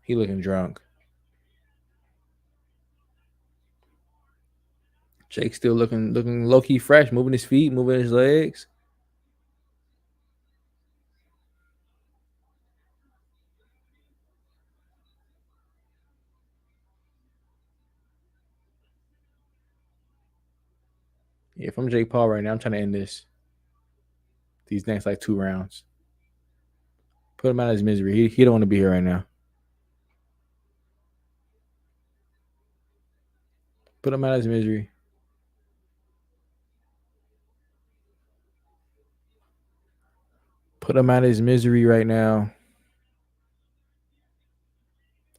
He looking drunk. Jake still looking low key fresh, moving his feet, moving his legs. Yeah, if I'm Jake Paul right now, I'm trying to end these next like 2 rounds. Put him out of his misery. He don't want to be here right now. Put him out of his misery. Put him out of his misery right now.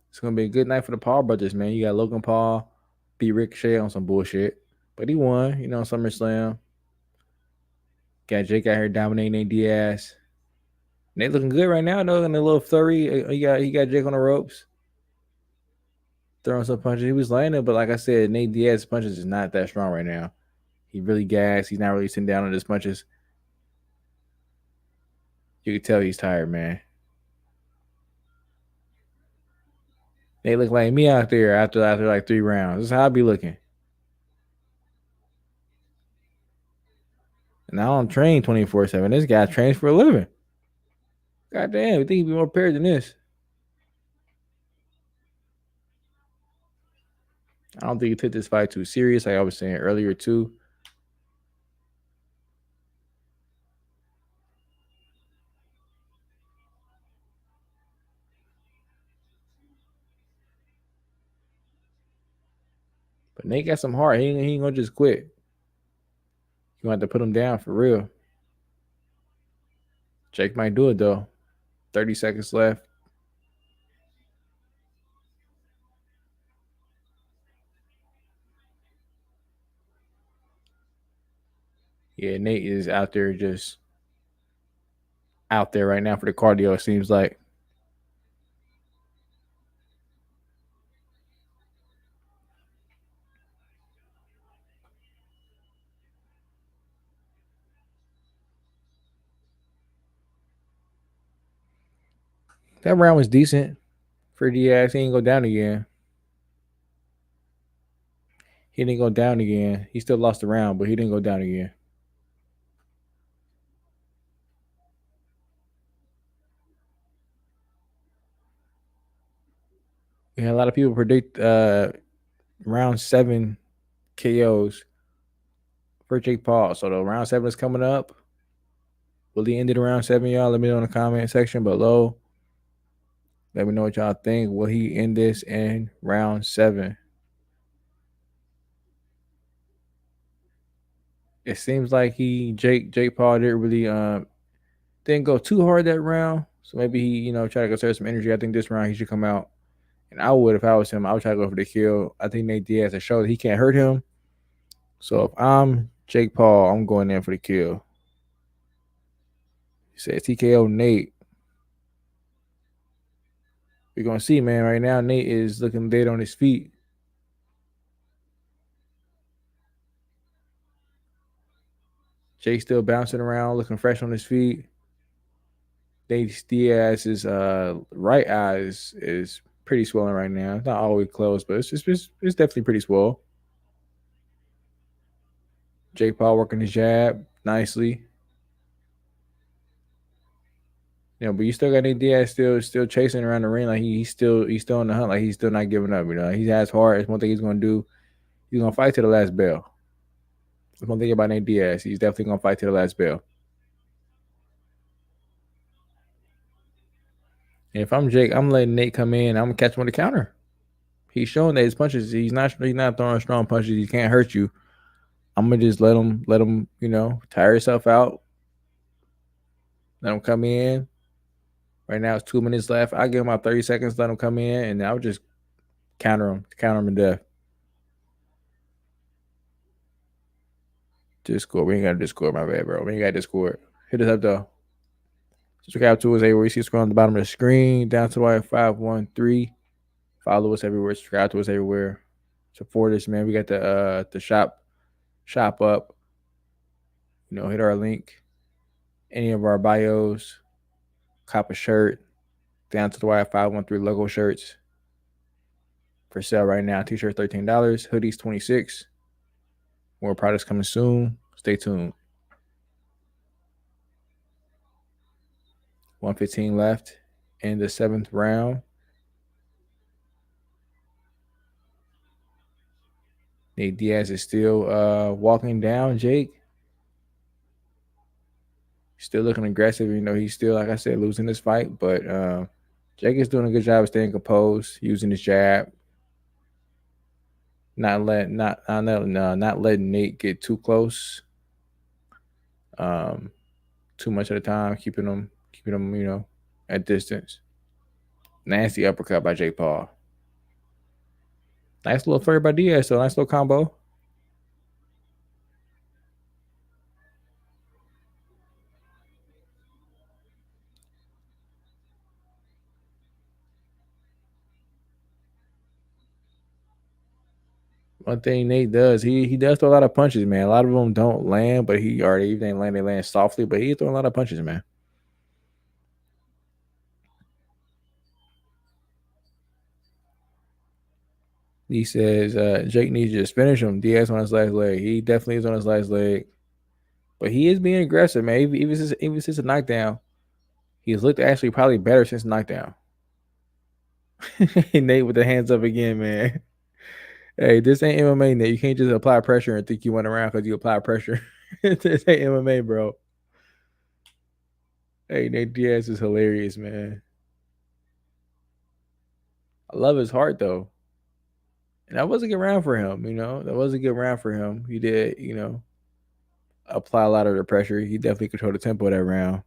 It's gonna be a good night for the Paul brothers, man. You got Logan Paul beat Ricochet on some bullshit, but he won. SummerSlam. Got Jake out here dominating Nate Diaz. Nate looking good right now, though. In a little flurry, he got Jake on the ropes, throwing some punches. He was landing, but like I said, Nate Diaz's punches is not that strong right now. He really gassed. He's not really sitting down on his punches. You can tell he's tired, man. They look like me out there after like 3 rounds. This is how I be looking. And I don't train 24/7. This guy trains for a living. God damn, you think he'd be more prepared than this? I don't think he took this fight too serious, like I was saying earlier too. But Nate got some heart. He ain't gonna just quit. You want to put him down for real. Jake might do it though. 30 seconds left. Yeah, Nate is out there just out there right now for the cardio, it seems like. That round was decent for Diaz. He didn't go down again. He didn't go down again. He still lost the round, but he didn't go down again. Yeah, a lot of people predict round 7 KOs for Jake Paul. So the round 7 is coming up. Will he end it around 7, y'all? Let me know in the comment section below. Let me know what y'all think. Will he end this in round 7? It seems like Jake Paul didn't go too hard that round. So maybe he, try to conserve some energy. I think this round he should come out. And I would, if I was him, I would try to go for the kill. I think Nate Diaz has showed that he can't hurt him. So if I'm Jake Paul, I'm going in for the kill. He said TKO Nate. We're going to see, man. Right now, Nate is looking dead on his feet. Jake still bouncing around, looking fresh on his feet. Nate Diaz's right eye is pretty swollen right now. It's not always closed, but it's definitely pretty swole. Jake Paul working his jab nicely. But you still got Nate Diaz still chasing around the ring, like he's still in the hunt, like he's still not giving up. He has heart. It's one thing he's gonna do. He's gonna fight to the last bell. That's one thing about Nate Diaz. He's definitely gonna fight to the last bell. And if I'm Jake, I'm letting Nate come in. I'm gonna catch him on the counter. He's showing that his punches. He's not throwing strong punches. He can't hurt you. I'm gonna just let him tire himself out. Let him come in. Right now it's 2 minutes left. I give him about 30 seconds. Let him come in, and I'll just counter him to death. Discord. We ain't got a Discord, my bad, bro. We ain't got Discord. Hit us up though. Subscribe to us everywhere. You see scroll on the bottom of the screen. Down to the wire 513. Follow us everywhere. Subscribe to us everywhere. Support us, man. We got the shop up. Hit our link. Any of our bios. Cop a shirt. Down to the wire 513 logo shirts. For sale right now. T-shirt $13. Hoodies $26. More products coming soon. Stay tuned. 1:15 left in the 7th round. Nate Diaz is still walking down Jake. Still looking aggressive. He's still, like I said, losing this fight. But Jake is doing a good job of staying composed, using his jab. Not letting Nate get too close. Too much at a time, keeping him, at distance. Nasty uppercut by Jake Paul. Nice little flurry by Diaz, so nice little combo. One thing Nate does, he does throw a lot of punches, man. A lot of them don't land, but even they land softly, but he throwing a lot of punches, man. He says Jake needs to just finish him. Diaz on his last leg. He definitely is on his last leg. But he is being aggressive, man. Even since a knockdown, he's looked actually probably better since knockdown. Nate with the hands up again, man. Hey, this ain't MMA, Nate. You can't just apply pressure and think you went around because you apply pressure. This ain't MMA, bro. Hey, Nate Diaz is hilarious, man. I love his heart, though. And that was a good round for him, That was a good round for him. He did, apply a lot of the pressure. He definitely controlled the tempo of that round.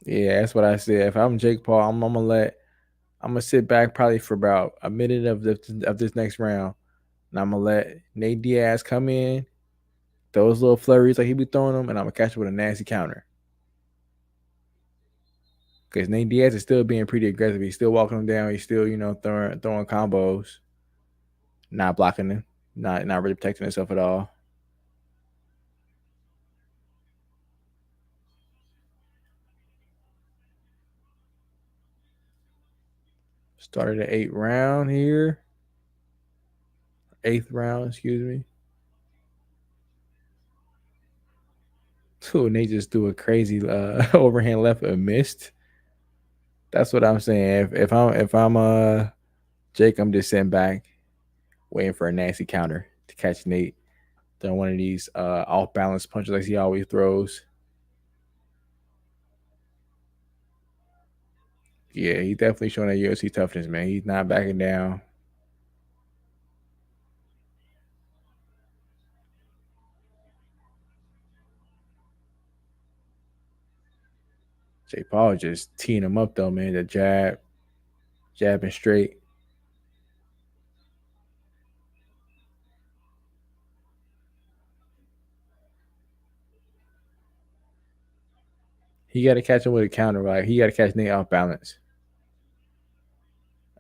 Yeah, that's what I said. If I'm Jake Paul, I'm gonna sit back probably for about a minute of this next round, and I'm gonna let Nate Diaz come in, those little flurries like he be throwing them, and I'm gonna catch him with a nasty counter. Because Nate Diaz is still being pretty aggressive. He's still walking him down. He's still, throwing combos, not blocking him, not really protecting himself at all. Started the 8th round here. 8th round, excuse me. Ooh, Nate just threw a crazy overhand left and missed. That's what I'm saying. If I'm Jake, I'm just sitting back, waiting for a nasty counter to catch Nate. Throwing one of these off balance punches like he always throws. Yeah, he's definitely showing that UFC toughness, man. He's not backing down. Jake Paul just teeing him up though, man. The jabbing straight. He got to catch him with a counter, right? He got to catch Nate off balance.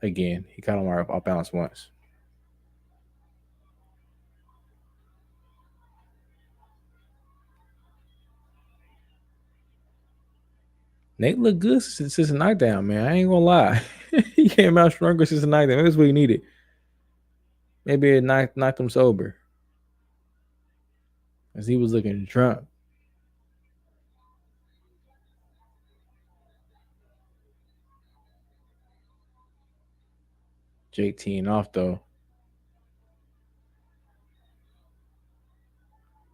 Again, he caught him off balance once. Nate looked good since a knockdown, man. I ain't gonna lie. He came out stronger since a knockdown. Maybe that's what he needed. Maybe it knocked him sober. As he was looking drunk. Jake teeing off though.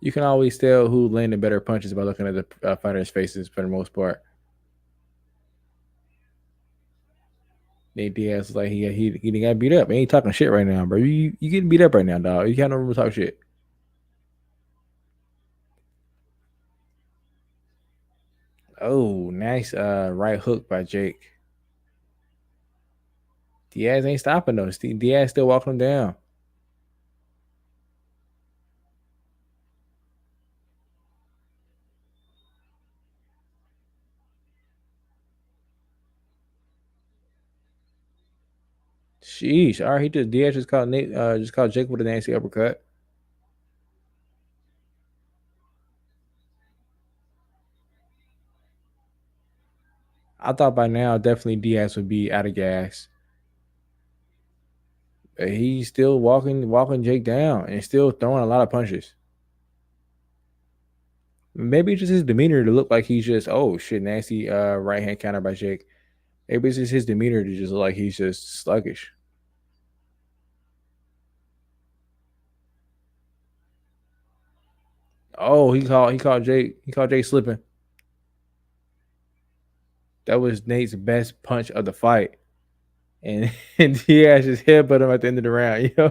You can always tell who landed better punches by looking at the fighters' faces for the most part. Nate Diaz was like he got beat up. He ain't talking shit right now, bro. You getting beat up right now, dog. You got no room to talk shit. Oh, nice right hook by Jake. Diaz ain't stopping though. Diaz still walking him down. Sheesh. All right, he just Diaz just caught Nate just caught Jake with a nasty uppercut. I thought by now definitely Diaz would be out of gas. But he's still walking Jake down and still throwing a lot of punches. Maybe it's just his demeanor to look like he's just oh shit, nasty right hand counter by Jake. Maybe it's just his demeanor to just look like he's just sluggish. Oh, he called Jake slipping. That was Nate's best punch of the fight. And, and Diaz just headbutt him at the end of the round, yo.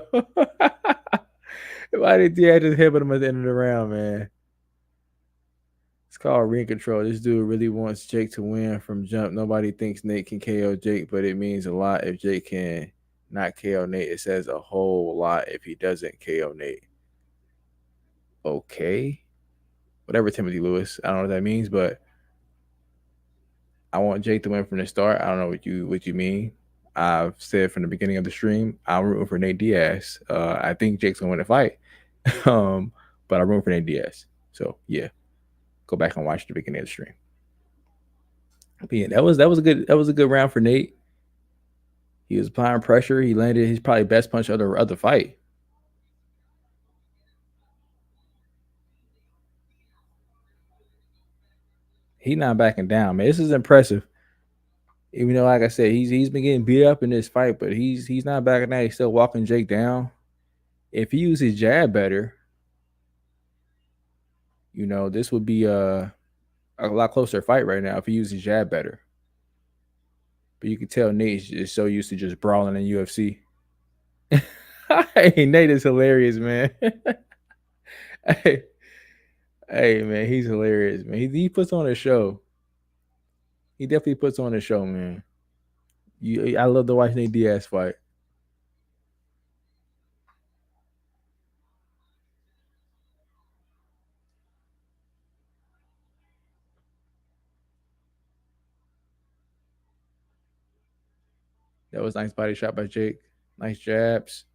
Why did Diaz just headbutt him at the end of the round, man? It's called ring control. This dude really wants Jake to win from jump. Nobody thinks Nate can KO Jake, but it means a lot if Jake can not KO Nate. It says a whole lot if he doesn't KO Nate. Okay. Whatever, Timothy Lewis. I don't know what that means, but I want Jake to win from the start. I don't know what you mean. I've said from the beginning of the stream, I'm rooting for Nate Diaz. I think Jake's gonna win the fight, um, but I'm rooting for Nate Diaz. So yeah, go back and watch the beginning of the stream. But yeah, that was a good round for Nate. He was applying pressure. He landed his probably best punch of the fight. He not backing down, man. This is impressive. Even though, like I said, he's been getting beat up in this fight, but he's not backing down. He's still walking Jake down. If he uses his jab better, this would be a lot closer fight right now if he uses his jab better. But you can tell Nate is so used to just brawling in UFC. Hey, Nate is hilarious, man. hey, hey, man, he's hilarious, man. He puts on a show. He definitely puts on a show, man. I love to watch Nate Diaz fight. That was nice body shot by Jake. Nice jabs.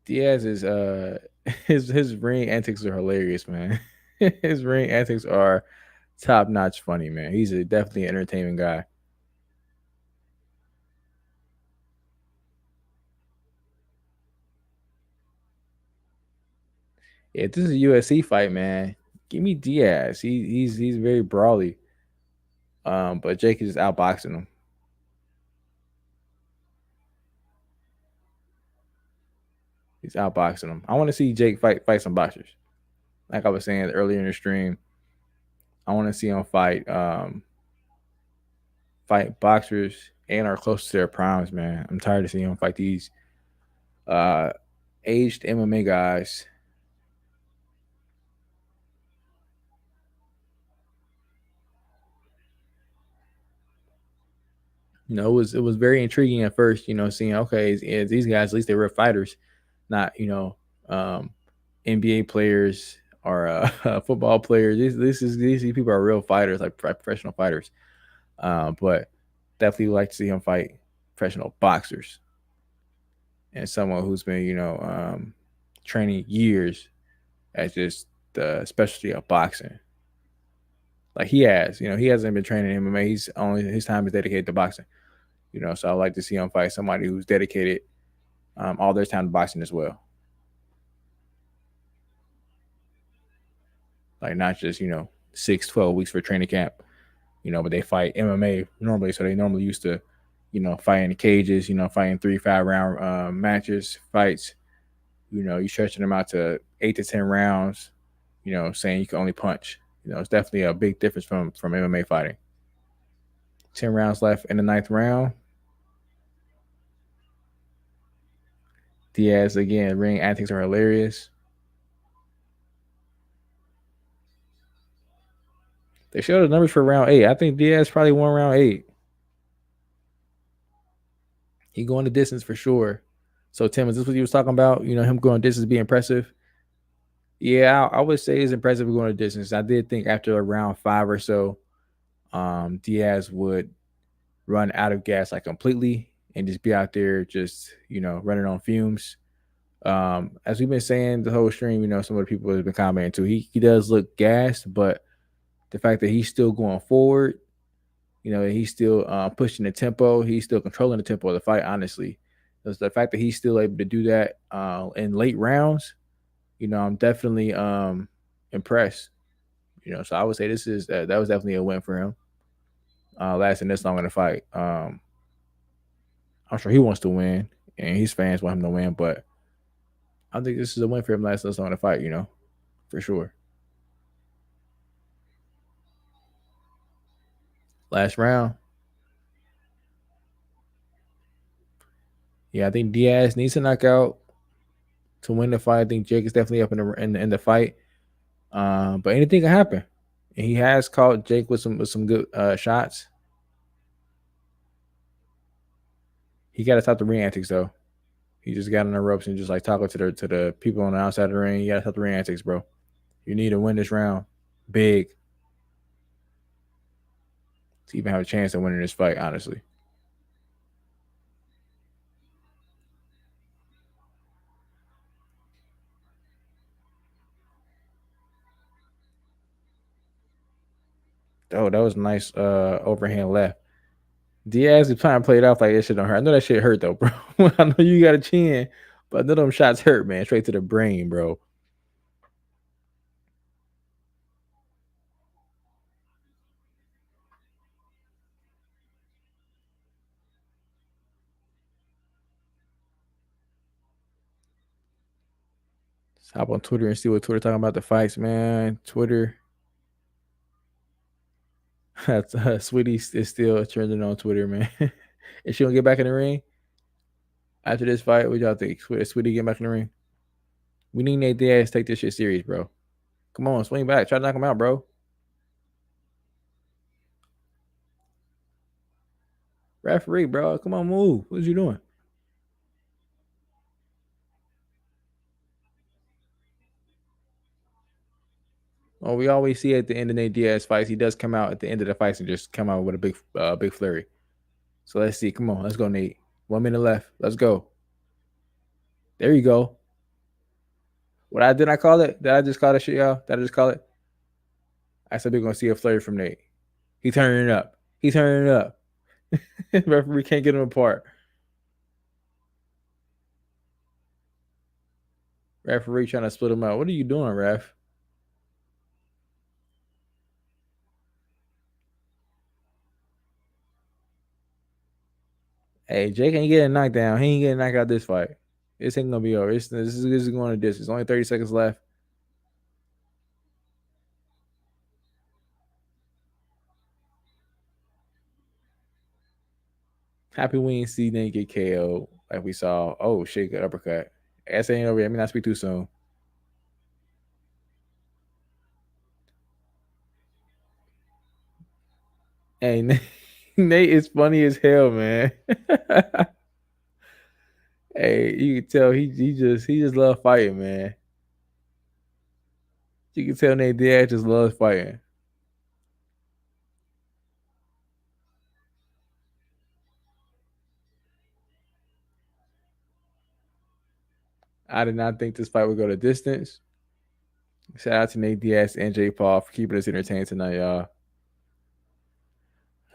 Diaz is his ring antics are hilarious, man. His ring antics are top notch funny, man. He's definitely an entertaining guy. Yeah, if this is a USC fight, man, give me Diaz. He's very brawly. But Jake is outboxing him. He's outboxing him. I want to see Jake fight some boxers. Like I was saying earlier in the stream, I want to see him fight boxers and are close to their primes, man. I'm tired of seeing him fight these uh aged MMA guys. It was very intriguing at first, seeing okay, these guys at least they were fighters, not NBA players or football players. These people are real fighters, like professional fighters. But definitely would like to see him fight professional boxers and someone who's been, training years at just the specialty of boxing. Like he has, he hasn't been training MMA. He's only his time is dedicated to boxing. So I'd like to see him fight somebody who's dedicated all their time to boxing as well. Like not just 6, 12 weeks for training camp, but they fight MMA normally, so they normally used to, fighting in cages, fighting 3 5 round matches, fights. You stretching them out to 8 to 10 rounds. Saying you can only punch. It's definitely a big difference from MMA fighting. 10 rounds left in the ninth round. Diaz again, ring antics are hilarious. They showed the numbers for round 8. I think Diaz probably won round 8. He going the distance for sure. So Tim, is this what you was talking about? You know, him going distance be impressive. Yeah, I would say it's impressive going the distance. I did think after around 5 or so, Diaz would run out of gas like completely and just be out there just running on fumes. As we've been saying the whole stream, some of the people have been commenting too. He does look gassed, but the fact that he's still going forward, he's still pushing the tempo, he's still controlling the tempo of the fight. Honestly, it's the fact that he's still able to do that in late rounds. I'm definitely impressed. So I would say that was definitely a win for him. Lasting this long in the fight. I'm sure he wants to win, and his fans want him to win, but I think this is a win for him lasting this long in the fight. For sure. Last round. Yeah, I think Diaz needs to knock out to win the fight. I think Jake is definitely up in the fight. But anything can happen. And he has caught Jake with some good shots. He got to stop the ring antics though. He just got on the ropes and just like talking to the people on the outside of the ring. You got to stop the ring antics, bro. You need to win this round big to even have a chance of winning this fight. Honestly. Oh, that was nice overhand left. Diaz is trying to play it off like that shit don't hurt. I know that shit hurt though, bro. I know you got a chin, but none of them shots hurt, man. Straight to the brain, bro. Let's hop on Twitter and see what Twitter talking about the fights, man. Twitter. Sweetie is still trending on Twitter, man. Is she gonna get back in the ring after this fight? What y'all think? Sweetie get back in the ring? We need Nate Diaz to take this shit serious, bro. Come on, swing back. Try to knock him out, bro. Referee, bro. Come on, move. What you doing? Oh, we always see at the end of Nate Diaz fights, he does come out at the end of the fights and just come out with a big flurry. So let's see. Come on, let's go, Nate. 1 minute left. Let's go. There you go. What I did I call it? Did I just call that shit, y'all? Did I just call it? I said we're gonna see a flurry from Nate. He turning it up. He turning it up. Referee can't get him apart. Referee trying to split him out. What are you doing, ref? Hey, Jake ain't getting knocked down. He ain't getting knocked out this fight. This ain't gonna be over. This is going to distance. Only 30 seconds left. Happy we ain't see Nate get KO like we saw. Oh shit, good uppercut. Ass ain't over yet. Let me not speak too soon. Hey, Nate is funny as hell, man. Hey, you can tell he just love fighting, man. You can tell Nate Diaz just loves fighting. I did not think this fight would go the distance. Shout out to Nate Diaz and Jake Paul for keeping us entertained tonight, y'all.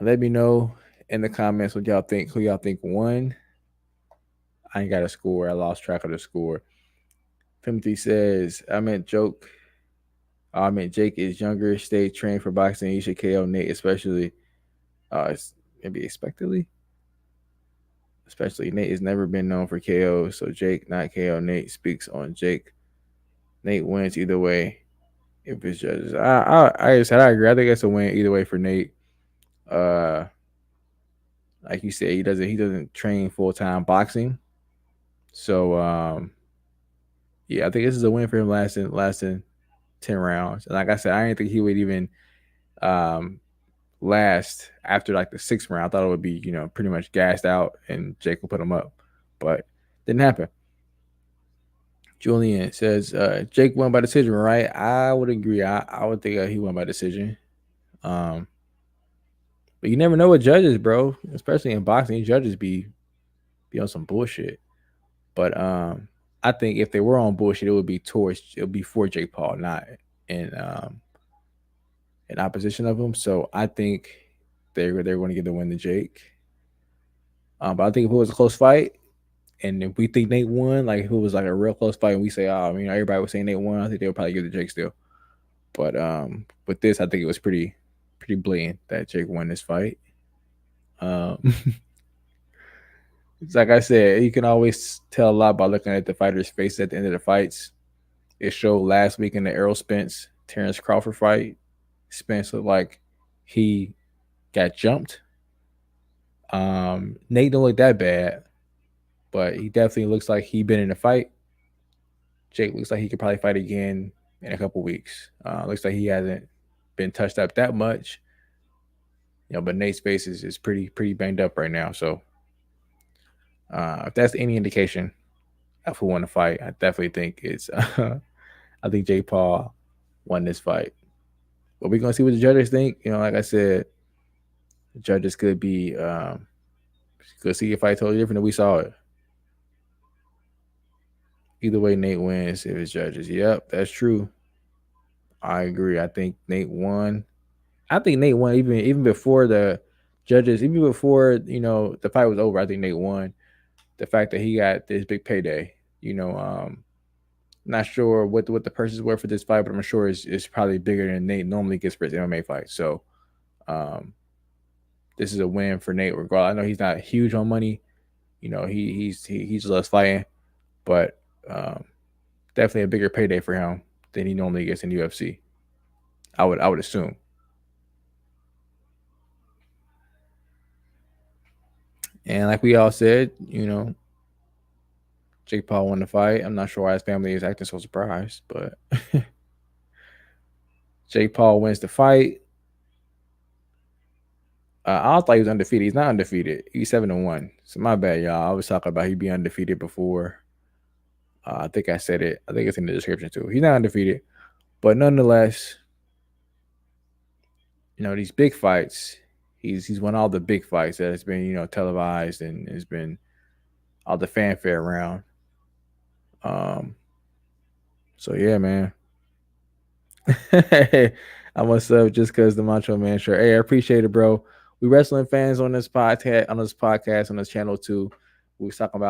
Let me know in the comments what y'all think. Who y'all think won? I ain't got a score. I lost track of the score. Timothy says, I meant joke. I meant Jake is younger, stay trained for boxing. He should KO Nate, especially maybe expectedly. Especially Nate has never been known for KO, so Jake not KO Nate speaks on Jake. Nate wins either way. If it's judges, I said I agree. I think it's a win either way for Nate. Uh, like you said, he doesn't train full time boxing, So yeah, I think this is a win for him lasting 10 rounds. And like I said, I didn't think he would even um last after like the 6th round. I thought it would be, pretty much gassed out and Jake will put him up. But didn't happen. Julian says Jake won by decision, right? I would agree. I would think he won by decision. Um, but you never know with judges, bro. Especially in boxing, judges be on some bullshit. But I think if they were on bullshit, it would be for Jake Paul, not in in opposition of him. So I think they're going to give the win to Jake. But I think if it was a close fight, and if we think Nate won, like if it was like a real close fight, and we say, oh, everybody was saying Nate won, I think they would probably give it to Jake still. But with this, I think it was pretty blatant that Jake won this fight. Um, it's like I said, you can always tell a lot by looking at the fighter's face at the end of the fights. It showed last week in the Errol Spence Terrence Crawford fight. Spence looked like he got jumped. Nate don't look that bad, but he definitely looks like he been in a fight. Jake looks like he could probably fight again in a couple weeks. Looks like he hasn't been touched up that much. But Nate's face is pretty banged up right now. So if that's any indication of who won the fight, I definitely think it's I think Jake Paul won this fight. But we're gonna see what the judges think. Like I said, the judges could see a fight totally different than we saw it. Either way, Nate wins if it's judges. Yep, that's true. I agree. I think Nate won. I think Nate won even before the judges, even before the fight was over. I think Nate won. The fact that he got this big payday, not sure what the purses were for this fight, but I'm sure it's probably bigger than Nate normally gets for his MMA fight. So, this is a win for Nate. Regardless, I know he's not huge on money. He loves fighting, but definitely a bigger payday for him than he normally gets in UFC. I would assume. And like we all said, Jake Paul won the fight. I'm not sure why his family is acting so surprised, but Jake Paul wins the fight. I thought he was undefeated. He's not undefeated. He's 7-1. So my bad, y'all. I was talking about he'd be undefeated before. I think I said it. I think it's in the description too. He's not undefeated, but nonetheless, these big fights. He's won all the big fights that has been televised and has been all the fanfare around. So yeah, man. I must have just because the Macho Man shirt. Hey, I appreciate it, bro. We wrestling fans on this podcast, on this channel too. I was talking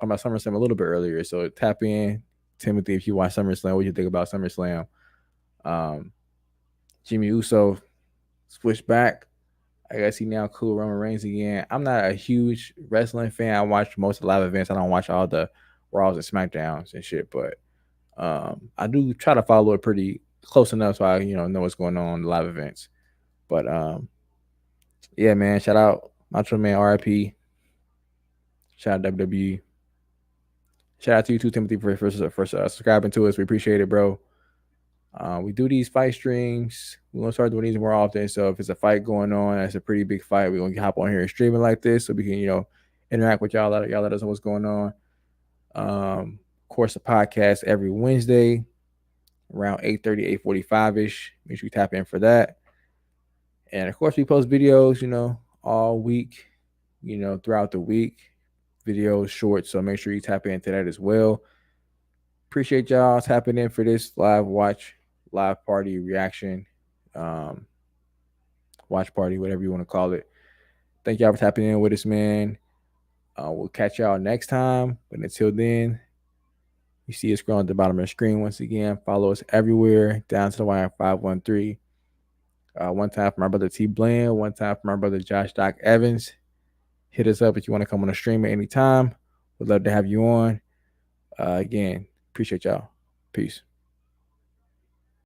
about SummerSlam a little bit earlier. So tap in, Timothy, if you watch SummerSlam. What do you think about SummerSlam? Jimmy Uso switched back. I guess he now cool Roman Reigns again. I'm not a huge wrestling fan. I watch most of the live events. I don't watch all the Raws and SmackDowns and shit, but I do try to follow it pretty close enough so I know what's going on in the live events. But yeah, man, shout out Macho Man RIP. Shout out WWE. Shout out to you too, Timothy, for subscribing to us. We appreciate it, bro. We do these fight streams. We're gonna start doing these more often. So if it's a fight going on, that's a pretty big fight, we're gonna hop on here and stream it like this so we can, interact with y'all. Y'all let us know what's going on. Of course, a podcast every Wednesday around 8:30, 8:45-ish. Make sure you tap in for that. And of course, we post videos, all week, throughout the week. Videos short, so make sure you tap into that as well. Appreciate y'all tapping in for this live party reaction, watch party, whatever you want to call it. Thank y'all for tapping in with us, man. We'll catch y'all next time. But until then, you see us scrolling at the bottom of the screen once again. Follow us everywhere. Down to the wire 513. One time for my brother T Bland. One time for my brother Josh Doc Evans. Hit us up if you want to come on the stream at any time. We'd love to have you on. Again, appreciate y'all. Peace.